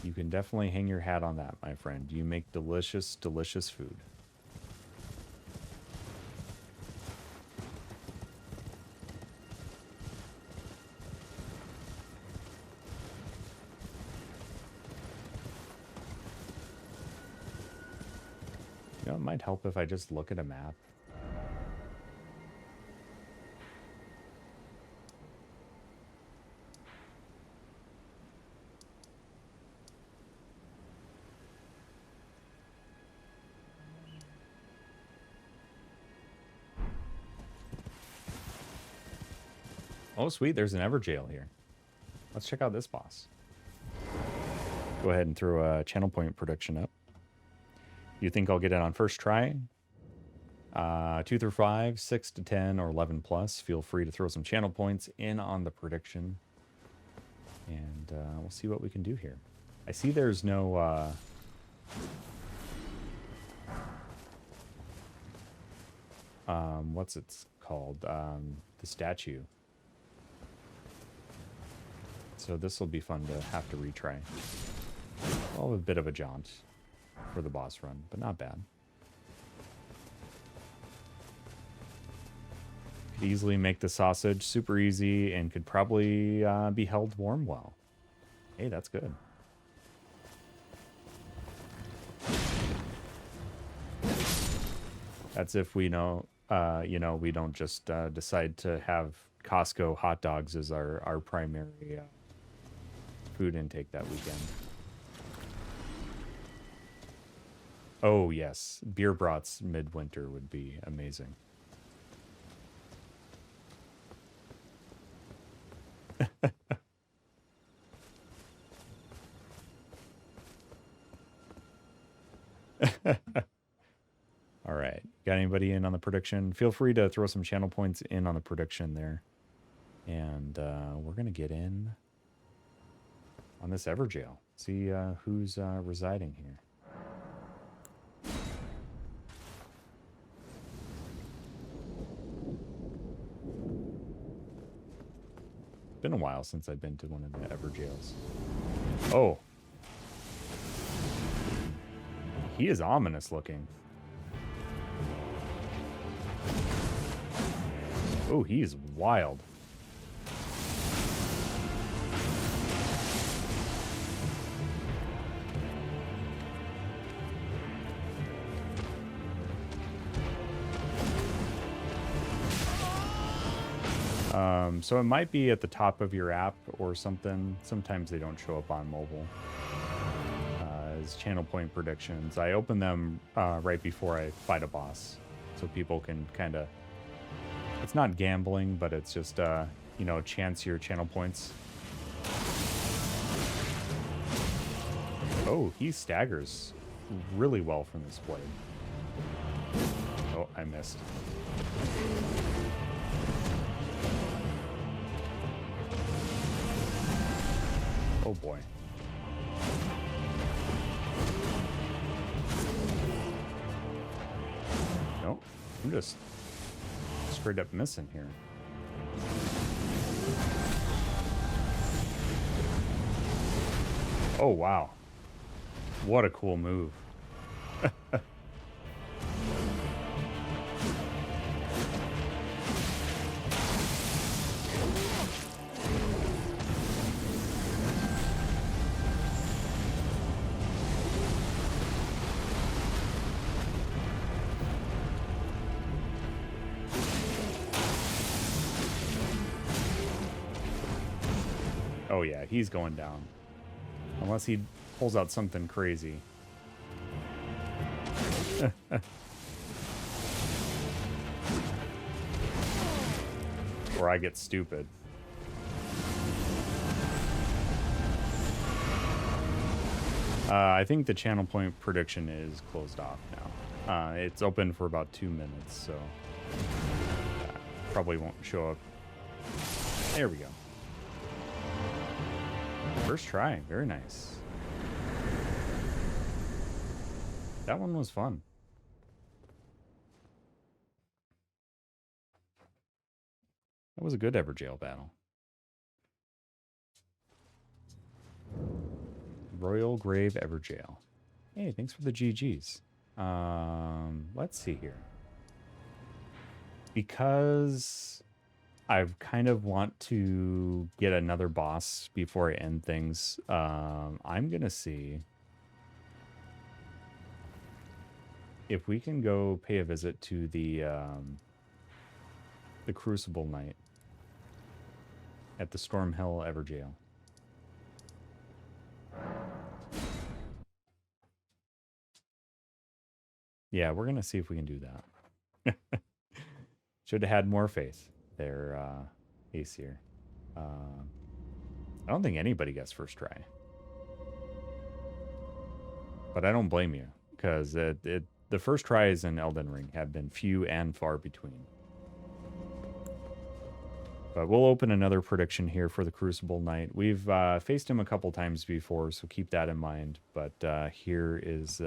You can definitely hang your hat on that, my friend. You make delicious, delicious food. You know, it might help if I just look at a map. Oh, sweet. There's an Evergaol here. Let's check out this boss. Go ahead and throw a channel point prediction up. You think I'll get it on first try? 2 through 5, 6 to 10, or 11 plus. Feel free to throw some channel points in on the prediction. And we'll see what we can do here. I see there's no... what's it called? The statue. So this will be fun to have to retry. Well, a bit of a jaunt for the boss run, but not bad. Could easily make the sausage super easy and could probably be held warm well. Hey, that's good. That's if we know, you know, we don't just decide to have Costco hot dogs as our primary food intake that weekend. Oh, yes. Beer brats midwinter would be amazing. All right. Got anybody in on the prediction? Feel free to throw some channel points in on the prediction there. And we're going to get in on this Evergaol. See who's residing here. Been a while since I've been to one of the Evergaols. Oh. He is ominous looking. Oh, he is wild. So it might be at the top of your app or something. Sometimes they don't show up on mobile as channel point predictions. I open them right before I fight a boss, so people can kind of, it's not gambling, but it's just, you know, chance your channel points. Oh, he staggers really well from this blade. Oh, I missed. Oh boy. No, I'm just straight up missing here. Oh wow. What a cool move. Oh yeah, he's going down. Unless he pulls out something crazy. Or I get stupid. I think the channel point prediction is closed off now. It's open for about 2 minutes, so probably won't show up. There we go. First try, very nice. That one was fun. That was a good Evergaol battle. Royal Grave Evergaol. Hey, thanks for the GGs. Let's see here. Because I kind of want to get another boss before I end things, I'm going to see if we can go pay a visit to the Crucible Knight at the Stormhill Evergaol. Yeah, we're going to see if we can do that. Should have had more faith there, Aesir. I don't think anybody gets first try. But I don't blame you, because the first tries in Elden Ring have been few and far between. But we'll open another prediction here for the Crucible Knight. We've faced him a couple times before, so keep that in mind. But here is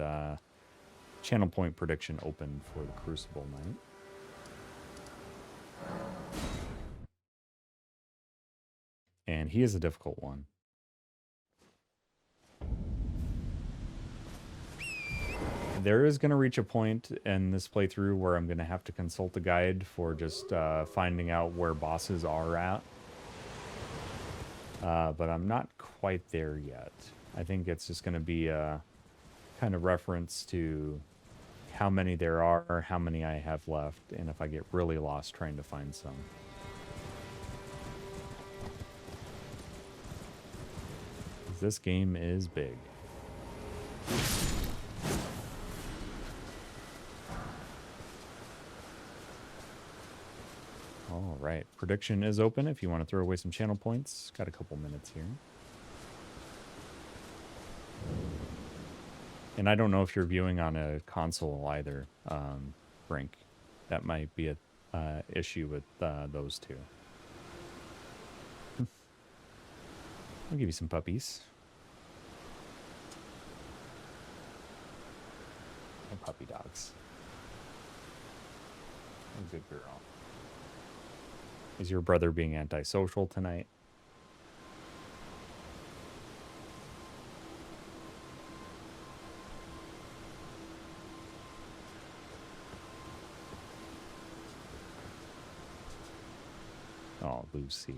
channel point prediction open for the Crucible Knight. And he is a difficult one. There is going to reach a point in this playthrough where I'm going to have to consult a guide for just finding out where bosses are at. But I'm not quite there yet. I think it's just going to be a kind of reference to how many there are, how many I have left, and if I get really lost trying to find some. This game is big. All right, prediction is open if you want to throw away some channel points. Got a couple minutes here. And I don't know if you're viewing on a console either, Brink. That might be a issue with those two. I'll give you some puppies. And puppy dogs. A good girl. Is your brother being antisocial tonight? Oh, Lucy.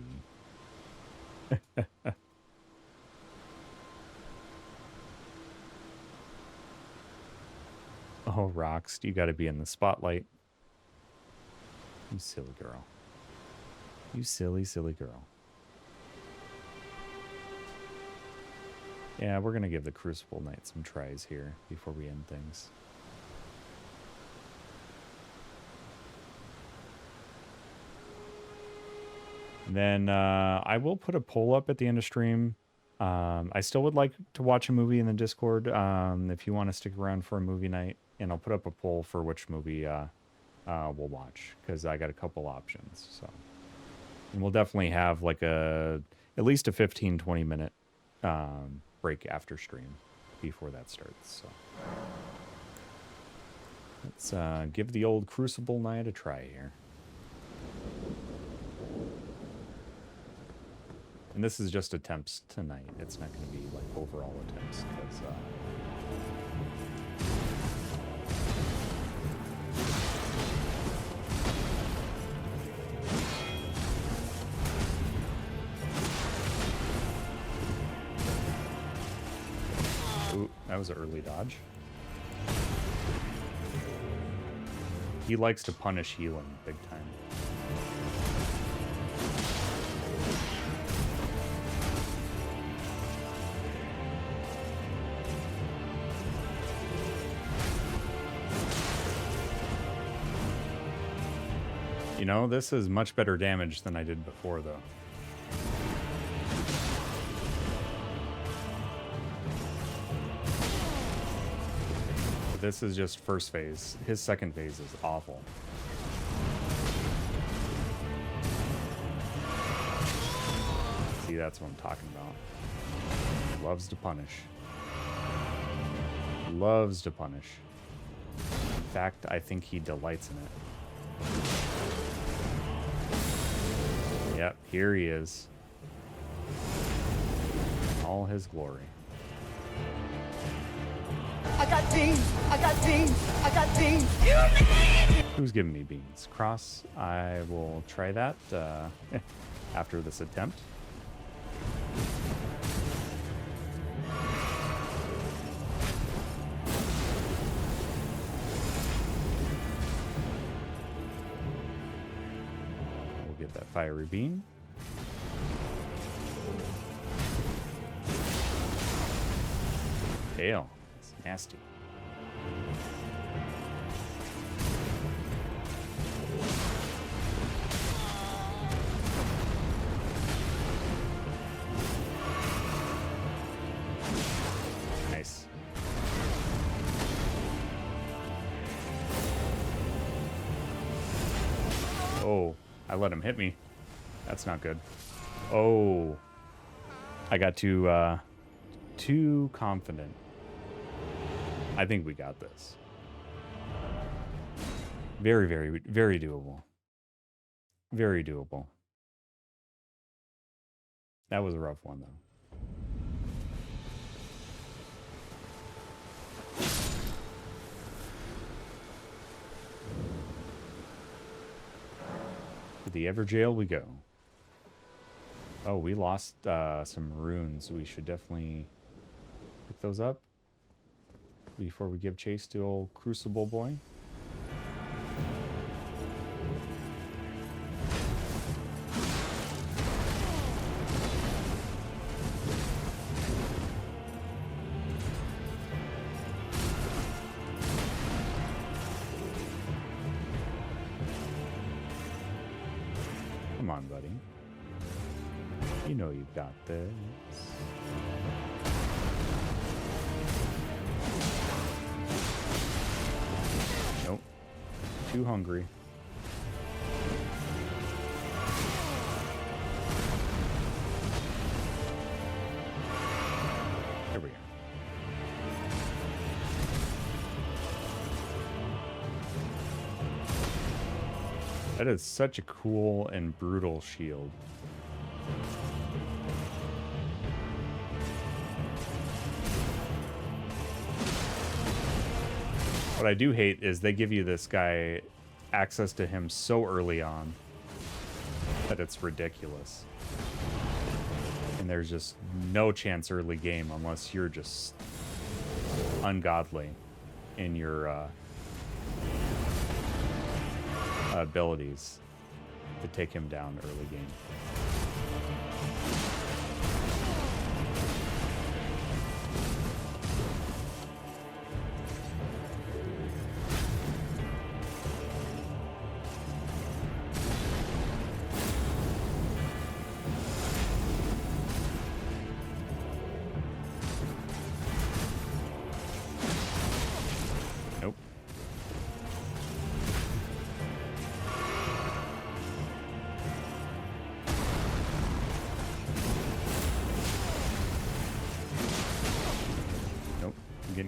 Oh, Rox, you gotta be in the spotlight. You silly girl. You silly, silly girl. Yeah, we're gonna give the Crucible Knight some tries here before we end things. And then I will put a poll up at the end of stream I still would like to watch a movie in the Discord. If you want to stick around for a movie night, and I'll put up a poll for which movie we'll watch, because I got a couple options. So, and we'll definitely have like at least a 15-20 minute break after stream before that starts. So let's give the old Crucible night a try here. And this is just attempts tonight. It's not going to be like overall attempts, because ooh, that was an early dodge. He likes to punish healing big time. You know, this is much better damage than I did before, though. But this is just first phase. His second phase is awful. See, that's what I'm talking about. Loves to punish. Loves to punish. In fact, I think he delights in it. Yep, here he is. All his glory. I got beans! I got beans! I got beans! Who's giving me beans? Cross. I will try that after this attempt. Get that fiery beam. Tail. It's nasty. Nice. Oh. I let him hit me. That's not good. Oh. I got too confident. I think we got this. Very, very, very doable. Very doable. That was a rough one, though. To the Evergaol we go. Oh, we lost some runes. We should definitely pick those up before we give chase to old Crucible boy. Come on, buddy. You know you've got this. Nope. Too hungry. There we go. That is such a cool and brutal shield. What I do hate is they give you this guy access to him so early on that it's ridiculous. And there's just no chance early game unless you're just ungodly in your abilities to take him down early game.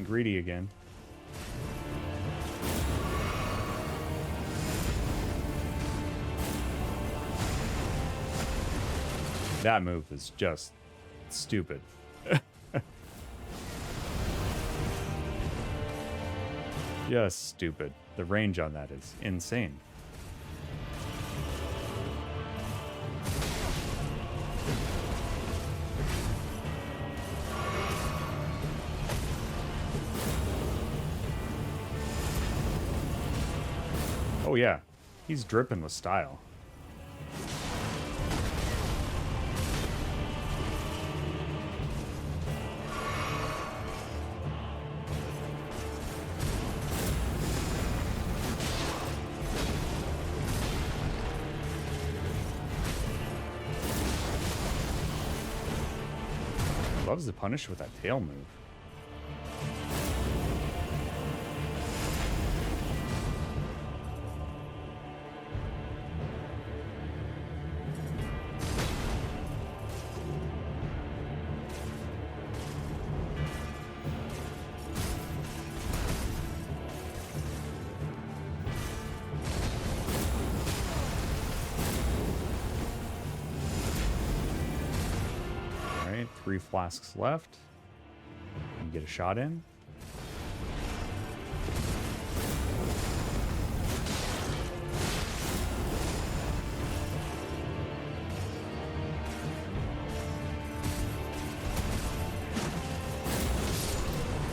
greedy again. That move is just stupid. Just stupid. The range on that is insane. Oh yeah, he's dripping with style. Loves to punish with that tail move. Alright, 3 flasks left. You get a shot in.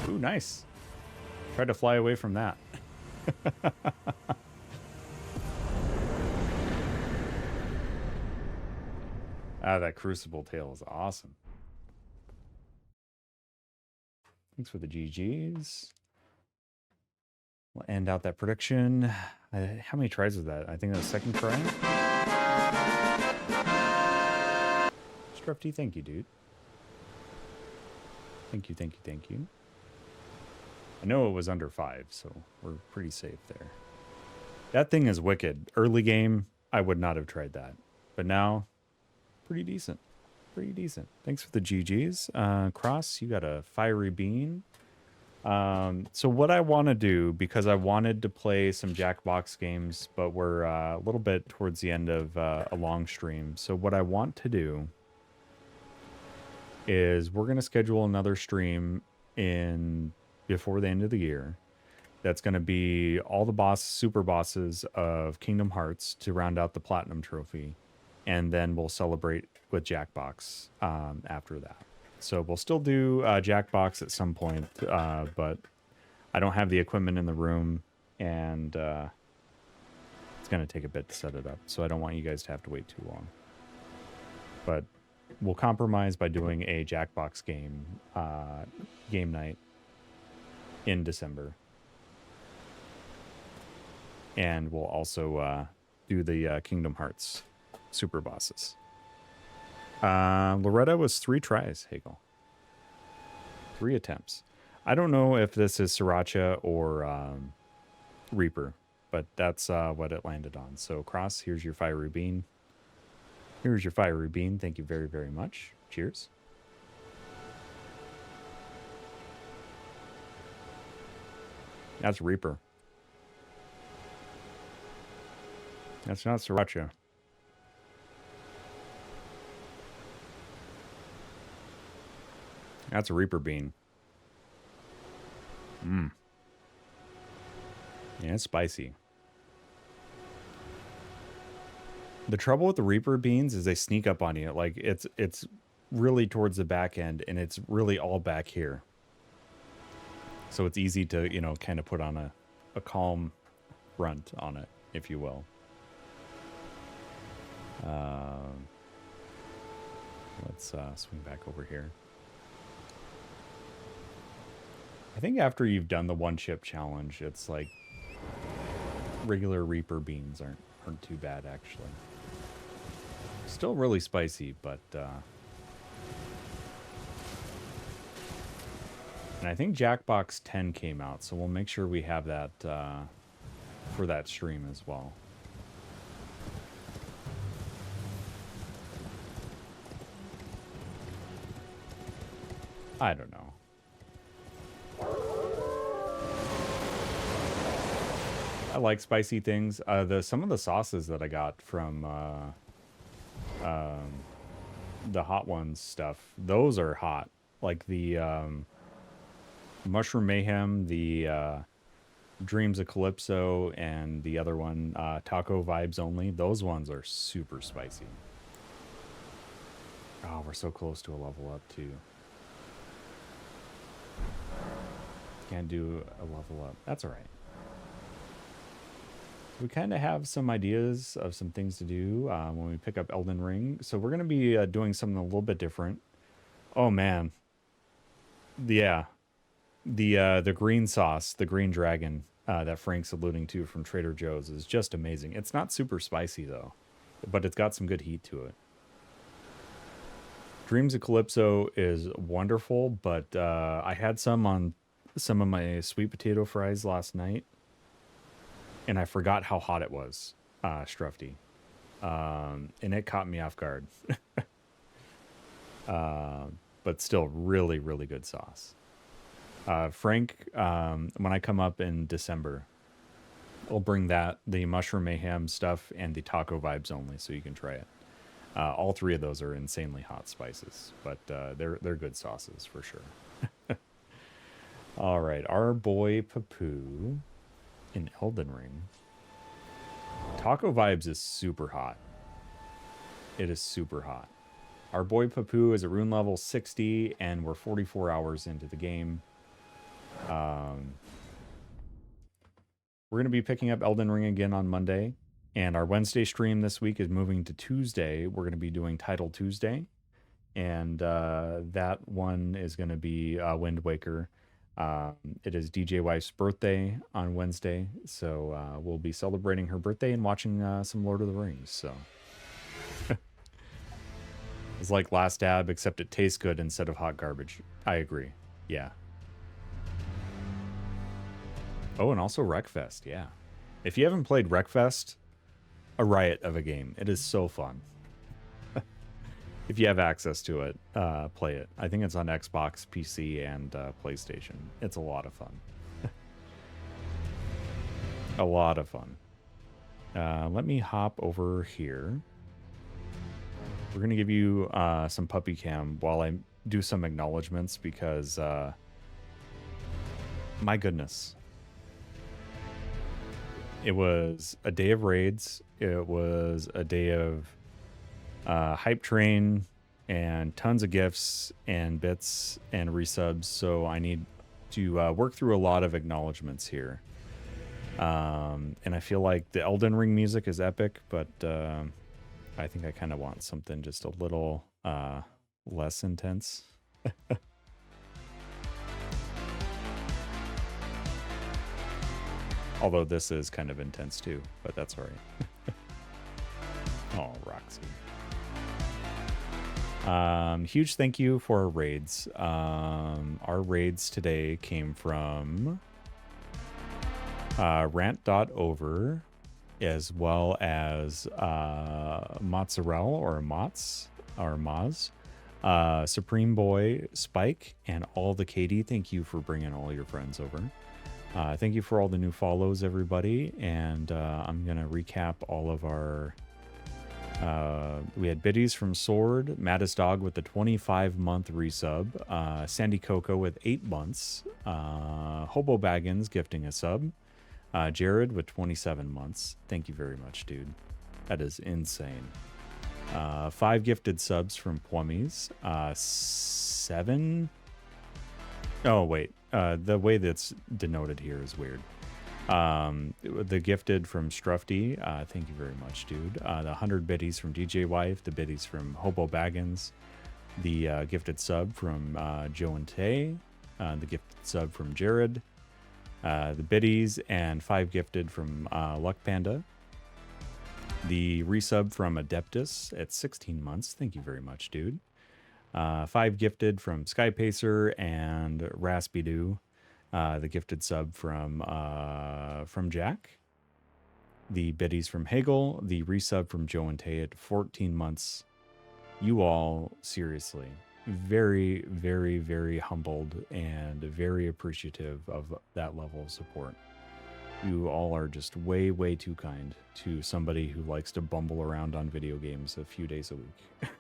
Ooh, nice. Tried to fly away from that. Ah, that Crucible tail is awesome. Thanks for the GGs. We'll end out that prediction. How many tries was that? I think that was second try. Strufty, thank you, dude. Thank you, thank you, thank you. I know it was under 5, so we're pretty safe there. That thing is wicked. Early game, I would not have tried that. But now, pretty decent. Pretty decent. Thanks for the GGs. Cross, you got a fiery bean. So what I want to do, because I wanted to play some Jackbox games, but we're a little bit towards the end of a long stream. So what I want to do is we're going to schedule another stream before the end of the year. That's going to be all the super bosses of Kingdom Hearts to round out the Platinum Trophy. And then we'll celebrate with Jackbox after that. So we'll still do Jackbox at some point, but I don't have the equipment in the room, and it's going to take a bit to set it up. So I don't want you guys to have to wait too long. But we'll compromise by doing a Jackbox game night in December. And we'll also do the Kingdom Hearts super bosses. Loretta was 3 tries, Hagel. 3 attempts. I don't know if this is Sriracha or Reaper, but that's what it landed on. So, Cross, here's your fiery bean. Here's your fiery bean. Thank you very, very much. Cheers. That's Reaper. That's not Sriracha. That's a Reaper bean. Mmm. Yeah, it's spicy. The trouble with the Reaper beans is they sneak up on you. Like, it's really towards the back end, and it's really all back here. So it's easy to, you know, kind of put on a calm front on it, if you will. Let's swing back over here. I think after you've done the 1 chip challenge, it's like regular Reaper beans aren't too bad, actually. Still really spicy, but and I think Jackbox 10 came out, so we'll make sure we have that for that stream as well. I don't know. I like spicy things. Some of the sauces that I got from the Hot Ones stuff, those are hot. Like the Mushroom Mayhem, the Dreams of Calypso, and the other one, Taco Vibes Only. Those ones are super spicy. Oh, we're so close to a level up, too. Can't do a level up. That's all right. We kind of have some ideas of some things to do when we pick up Elden Ring. So we're going to be doing something a little bit different. Oh, man. Yeah. The green sauce, the green dragon that Frank's alluding to from Trader Joe's is just amazing. It's not super spicy, though, but it's got some good heat to it. Dreams of Calypso is wonderful, but I had some on some of my sweet potato fries last night, and I forgot how hot it was, Strufty. And it caught me off guard. But still really, really good sauce. Frank, when I come up in December, I'll bring the Mushroom Mayhem stuff and the Taco Vibes Only so you can try it. All three of those are insanely hot spices, but they're good sauces for sure. All right, our boy Papu in Elden Ring. Taco Vibes is super hot. It is super hot. Our boy Papu is at rune level 60, and we're 44 hours into the game. We're going to be picking up Elden Ring again on Monday. And our Wednesday stream this week is moving to Tuesday. We're going to be doing Title Tuesday. And that one is going to be Wind Waker. It is DJ Wife's birthday on Wednesday. So we'll be celebrating her birthday and watching some Lord of the Rings. So it's like Last Dab, except it tastes good instead of hot garbage. I agree. Yeah. Oh, and also Wreckfest. Yeah. If you haven't played Wreckfest, a riot of a game. It is so fun. If you have access to it, play it. I think it's on Xbox, PC, and PlayStation. It's a lot of fun. A lot of fun. Let me hop over here. We're going to give you some puppy cam while I do some acknowledgements because, my goodness. It was a day of raids. It was a day of hype train and tons of gifts and bits and resubs. So I need to work through a lot of acknowledgements here. And I feel like the Elden Ring music is epic, but I think I kind of want something just a little less intense. Although this is kind of intense too, but that's all right. Oh, Roxy. Huge thank you for our raids. Our raids today came from rant.over, as well as Mozzarella or Mott's or Maz, Supreme Boy, Spike, and all the Katie. Thank you for bringing all your friends over. Thank you for all the new follows, everybody. And I'm going to recap all of our... we had Biddies from Sword, Maddest Dog with the 25-month resub, Sandy Coco with 8 months, Hobo Baggins gifting a sub, Jared with 27 months. Thank you very much, dude. That is insane. 5 gifted subs from Plummies. 7... Oh, wait. The way that's denoted here is weird. The gifted from Strufty. Thank you very much, dude. The 100 biddies from DJ Wife. The biddies from Hobo Baggins. The gifted sub from Joe and Tay. The gifted sub from Jared. The biddies and 5 gifted from Luck Panda. The resub from Adeptus at 16 months. Thank you very much, dude. 5 gifted from Sky Pacer and Raspidoo. The gifted sub from Jack. The biddies from Hagel. The resub from Joe and Tay at 14 months. You all, seriously, very, very, very humbled and very appreciative of that level of support. You all are just way, way too kind to somebody who likes to bumble around on video games a few days a week.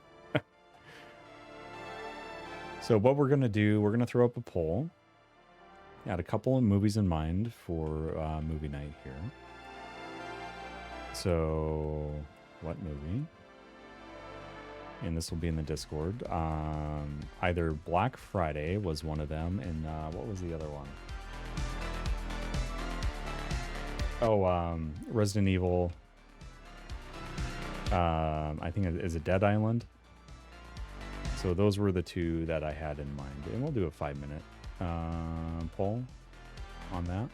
So what we're going to do, we're going to throw up a poll. I had a couple of movies in mind for movie night here. So, what movie? And this will be in the Discord. Either Black Friday was one of them, and what was the other one? Oh, Resident Evil. I think it is a Dead Island. So those were the two that I had in mind. And we'll do a 5-minute poll on that.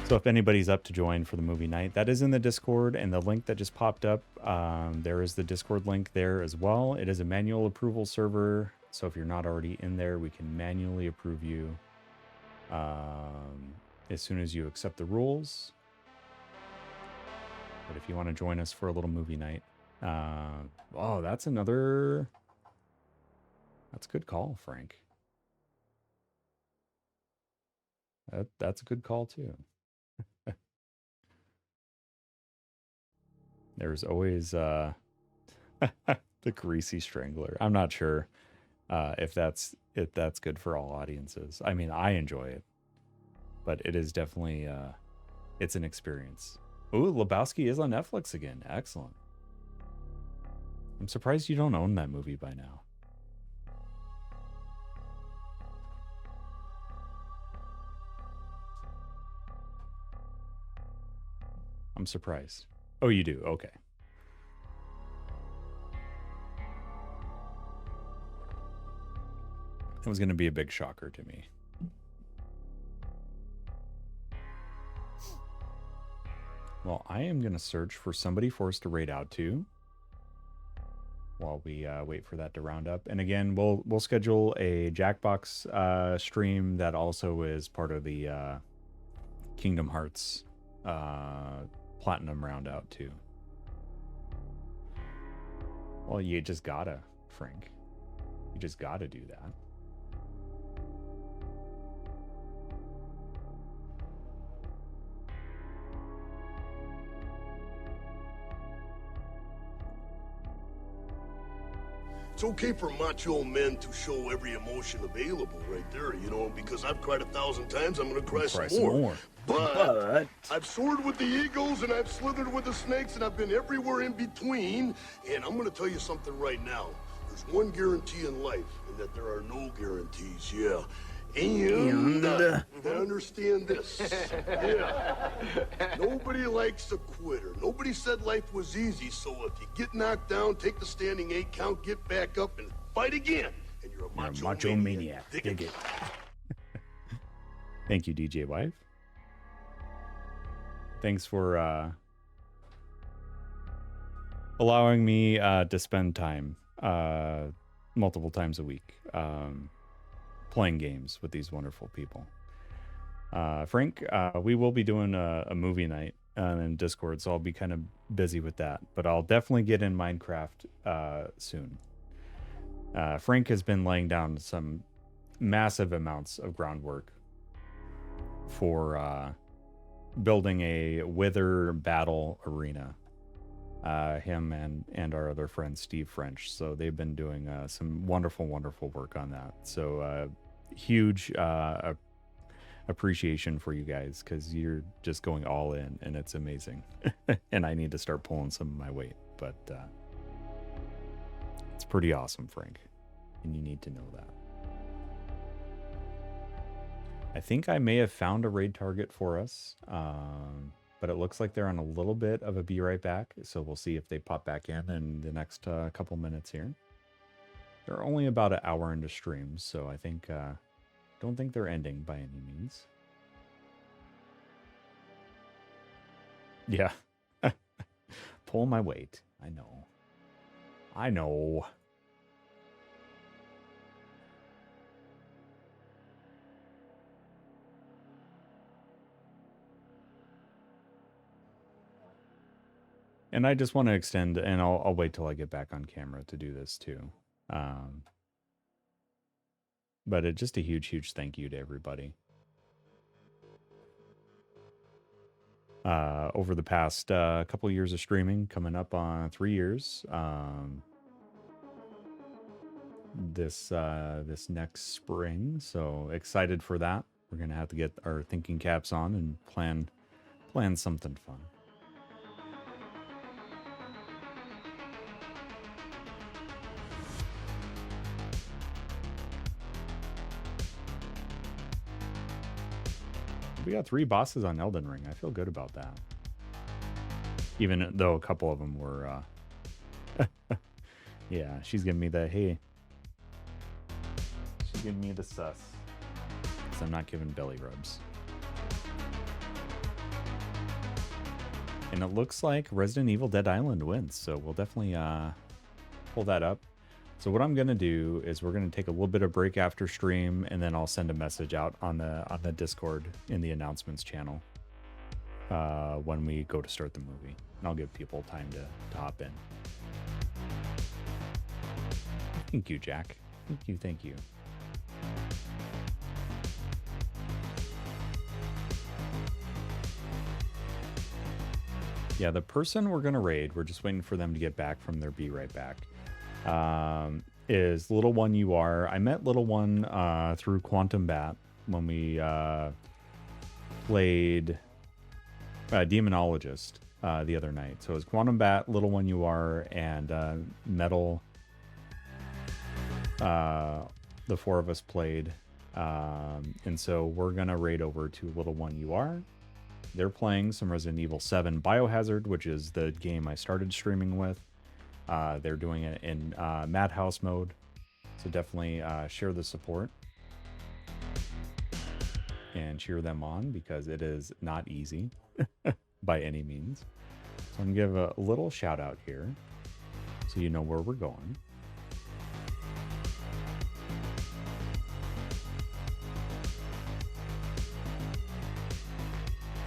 So if anybody's up to join for the movie night, that is in the Discord, and the link that just popped up, there is the Discord link there as well. It is a manual approval server, so if you're not already in there, we can manually approve you as soon as you accept the rules. But if you want to join us for a little movie night, oh, that's a good call, Frank. That's a good call too. There's always the greasy strangler. I'm not sure if that's good for all audiences. I mean, I enjoy it, but it is definitely it's an experience. Ooh, Lebowski is on Netflix again. Excellent. I'm surprised you don't own that movie by now. I'm surprised. Oh, you do? Okay. It was going to be a big shocker to me. Well, I am going to search for somebody for us to raid out to while we wait for that to round up. And again, we'll schedule a Jackbox stream that also is part of the Kingdom Hearts Platinum round out too. Well, you just gotta, Frank. You just gotta do that. It's okay for macho men to show every emotion available right there, you know, because I've cried 1,000 times, I'm gonna cry some more. But I've soared with the eagles, and I've slithered with the snakes, and I've been everywhere in between. And I'm gonna tell you something right now. There's one guarantee in life, and that there are no guarantees, yeah. And understand this. Yeah. Nobody likes a quitter. Nobody said life was easy, so if you get knocked down, take the standing 8 count, get back up, and fight again. And you're a macho maniac. Dig it. Thank you, DJ Wife. Thanks for allowing me to spend time multiple times a week playing games with these wonderful people. Frank, we will be doing a movie night in Discord, so I'll be kind of busy with that, but I'll definitely get in Minecraft soon. Frank has been laying down some massive amounts of groundwork for building a Wither battle arena. Him and our other friend Steve French, so they've been doing some wonderful work on that. So huge appreciation for you guys, because you're just going all in and it's amazing. And I need to start pulling some of my weight, but it's pretty awesome, Frank, and you need to know that. I think I may have found a raid target for us, but it looks like they're on a little bit of a be right back, so we'll see if they pop back in the next couple minutes here. They're only about an hour into stream, so I think don't think they're ending by any means. Yeah. Pull my weight. I know. And I just want to extend, and I'll wait till I get back on camera to do this too. But just a huge thank you to everybody. over the past couple years of streaming, coming up on 3 years. This next spring, so excited for that. We're gonna have to get our thinking caps on and plan something fun. We got 3 bosses on Elden Ring. I feel good about that. Even though a couple of them were, yeah, she's giving me the, hey. She's giving me the sus. Because I'm not giving belly rubs. And it looks like Resident Evil Dead Island wins. So we'll definitely pull that up. So what I'm going to do is we're going to take a little bit of break after stream, and then I'll send a message out on the Discord in the announcements channel when we go to start the movie. And I'll give people time to hop in. Thank you, Jack. Thank you. Yeah, the person we're going to raid, we're just waiting for them to get back from their be right back. Is Little One You Are. I met Little One through Quantum Bat when we played Demonologist the other night. So it was Quantum Bat, Little One You Are, and Metal. The 4 of us played. And so we're going to raid over to Little One You Are. They're playing some Resident Evil 7 Biohazard, which is the game I started streaming with. They're doing it in Madhouse mode, so definitely share the support and cheer them on, because it is not easy by any means. So I'm going to give a little shout out here so you know where we're going.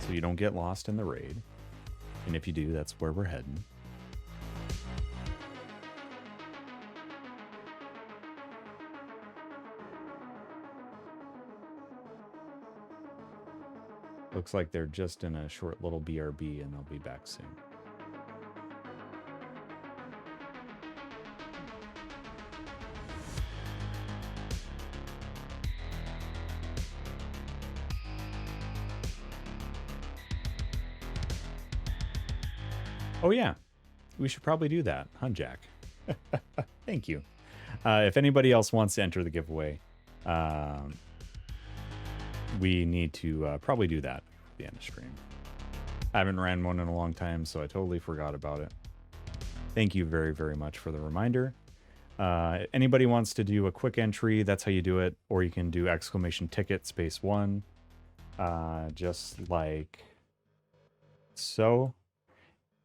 So you don't get lost in the raid, and if you do, that's where we're heading. Looks like they're just in a short little BRB, and they'll be back soon. Oh yeah, we should probably do that, huh, Jack? Thank you. If anybody else wants to enter the giveaway, we need to probably do that at the end of stream. I haven't ran one in a long time, so I totally forgot about it. Thank you very, very much for the reminder. Anybody wants to do a quick entry, that's how you do it. Or you can do !ticket space 1, just like so.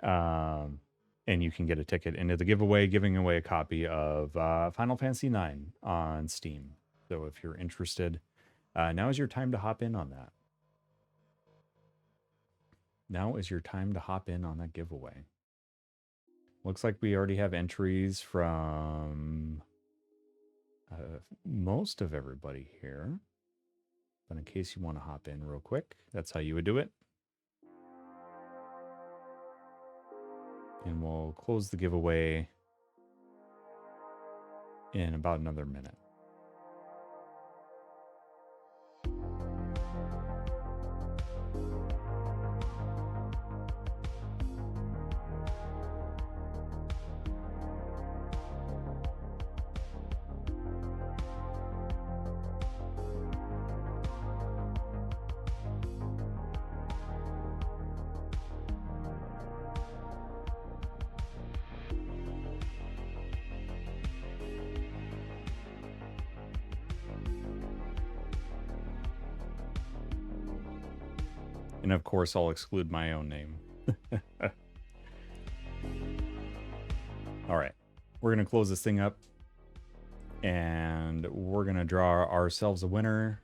And you can get a ticket into the giveaway, giving away a copy of Final Fantasy IX on Steam. So if you're interested, now is your time to hop in on that. Now is your time to hop in on that giveaway. Looks like we already have entries from most of everybody here. But in case you want to hop in real quick, that's how you would do it. And we'll close the giveaway in about another minute. And of course, I'll exclude my own name. All right, we're going to close this thing up. And we're going to draw ourselves a winner.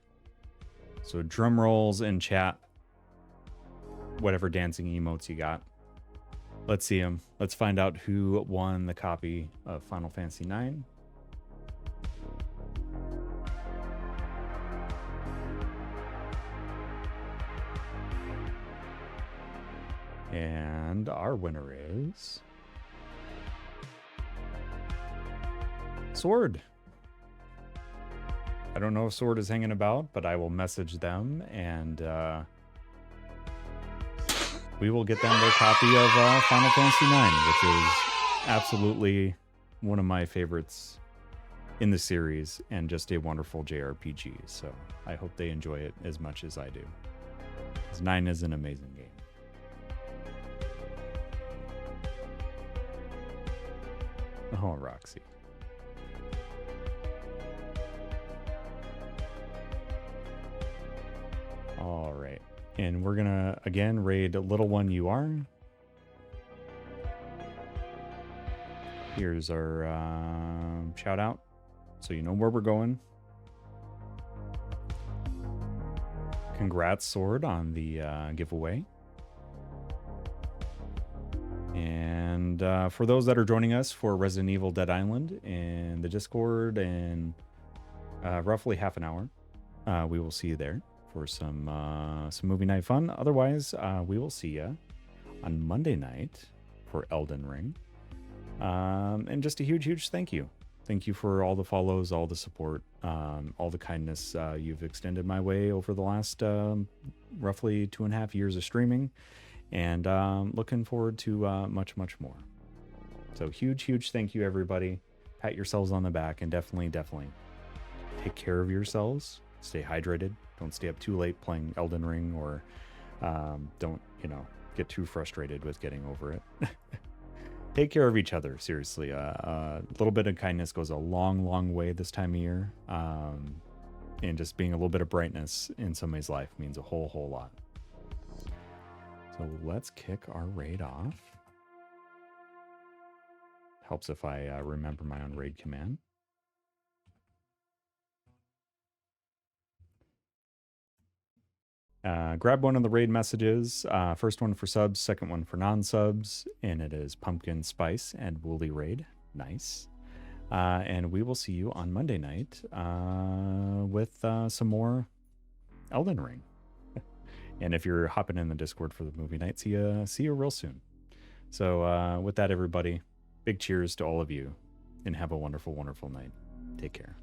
So drum rolls in chat. Whatever dancing emotes you got. Let's see them. Let's find out who won the copy of Final Fantasy IX. And our winner is Sword. I don't know if Sword is hanging about, but I will message them and we will get them their copy of Final Fantasy IX, which is absolutely one of my favorites in the series and just a wonderful JRPG. So I hope they enjoy it as much as I do. 'Cause 9 is an amazing game. Oh, Roxy. All right. And we're going to, again, raid Little One You Are. Here's our shout out, so you know where we're going. Congrats, Sword, on the giveaway. And for those that are joining us for Resident Evil Dead Island in the Discord in roughly half an hour, we will see you there for some movie night fun. Otherwise, we will see you on Monday night for Elden Ring. And just a huge thank you. Thank you for all the follows, all the support, all the kindness you've extended my way over the last roughly 2.5 years of streaming. And looking forward to much more. So huge thank you, everybody. Pat yourselves on the back, and definitely take care of yourselves. Stay hydrated. Don't stay up too late playing Elden Ring, or don't, get too frustrated with getting over it. Take care of each other, seriously. A little bit of kindness goes a long way this time of year. And just being a little bit of brightness in somebody's life means a whole lot. So let's kick our raid off. Helps if I remember my own raid command. Grab one of the raid messages. First one for subs, second one for non-subs, and it is Pumpkin Spice and Woolly Raid. Nice. And we will see you on Monday night with some more Elden Ring. And if you're hopping in the Discord for the movie night, see you real soon. So with that, everybody, big cheers to all of you, and have a wonderful night. Take care.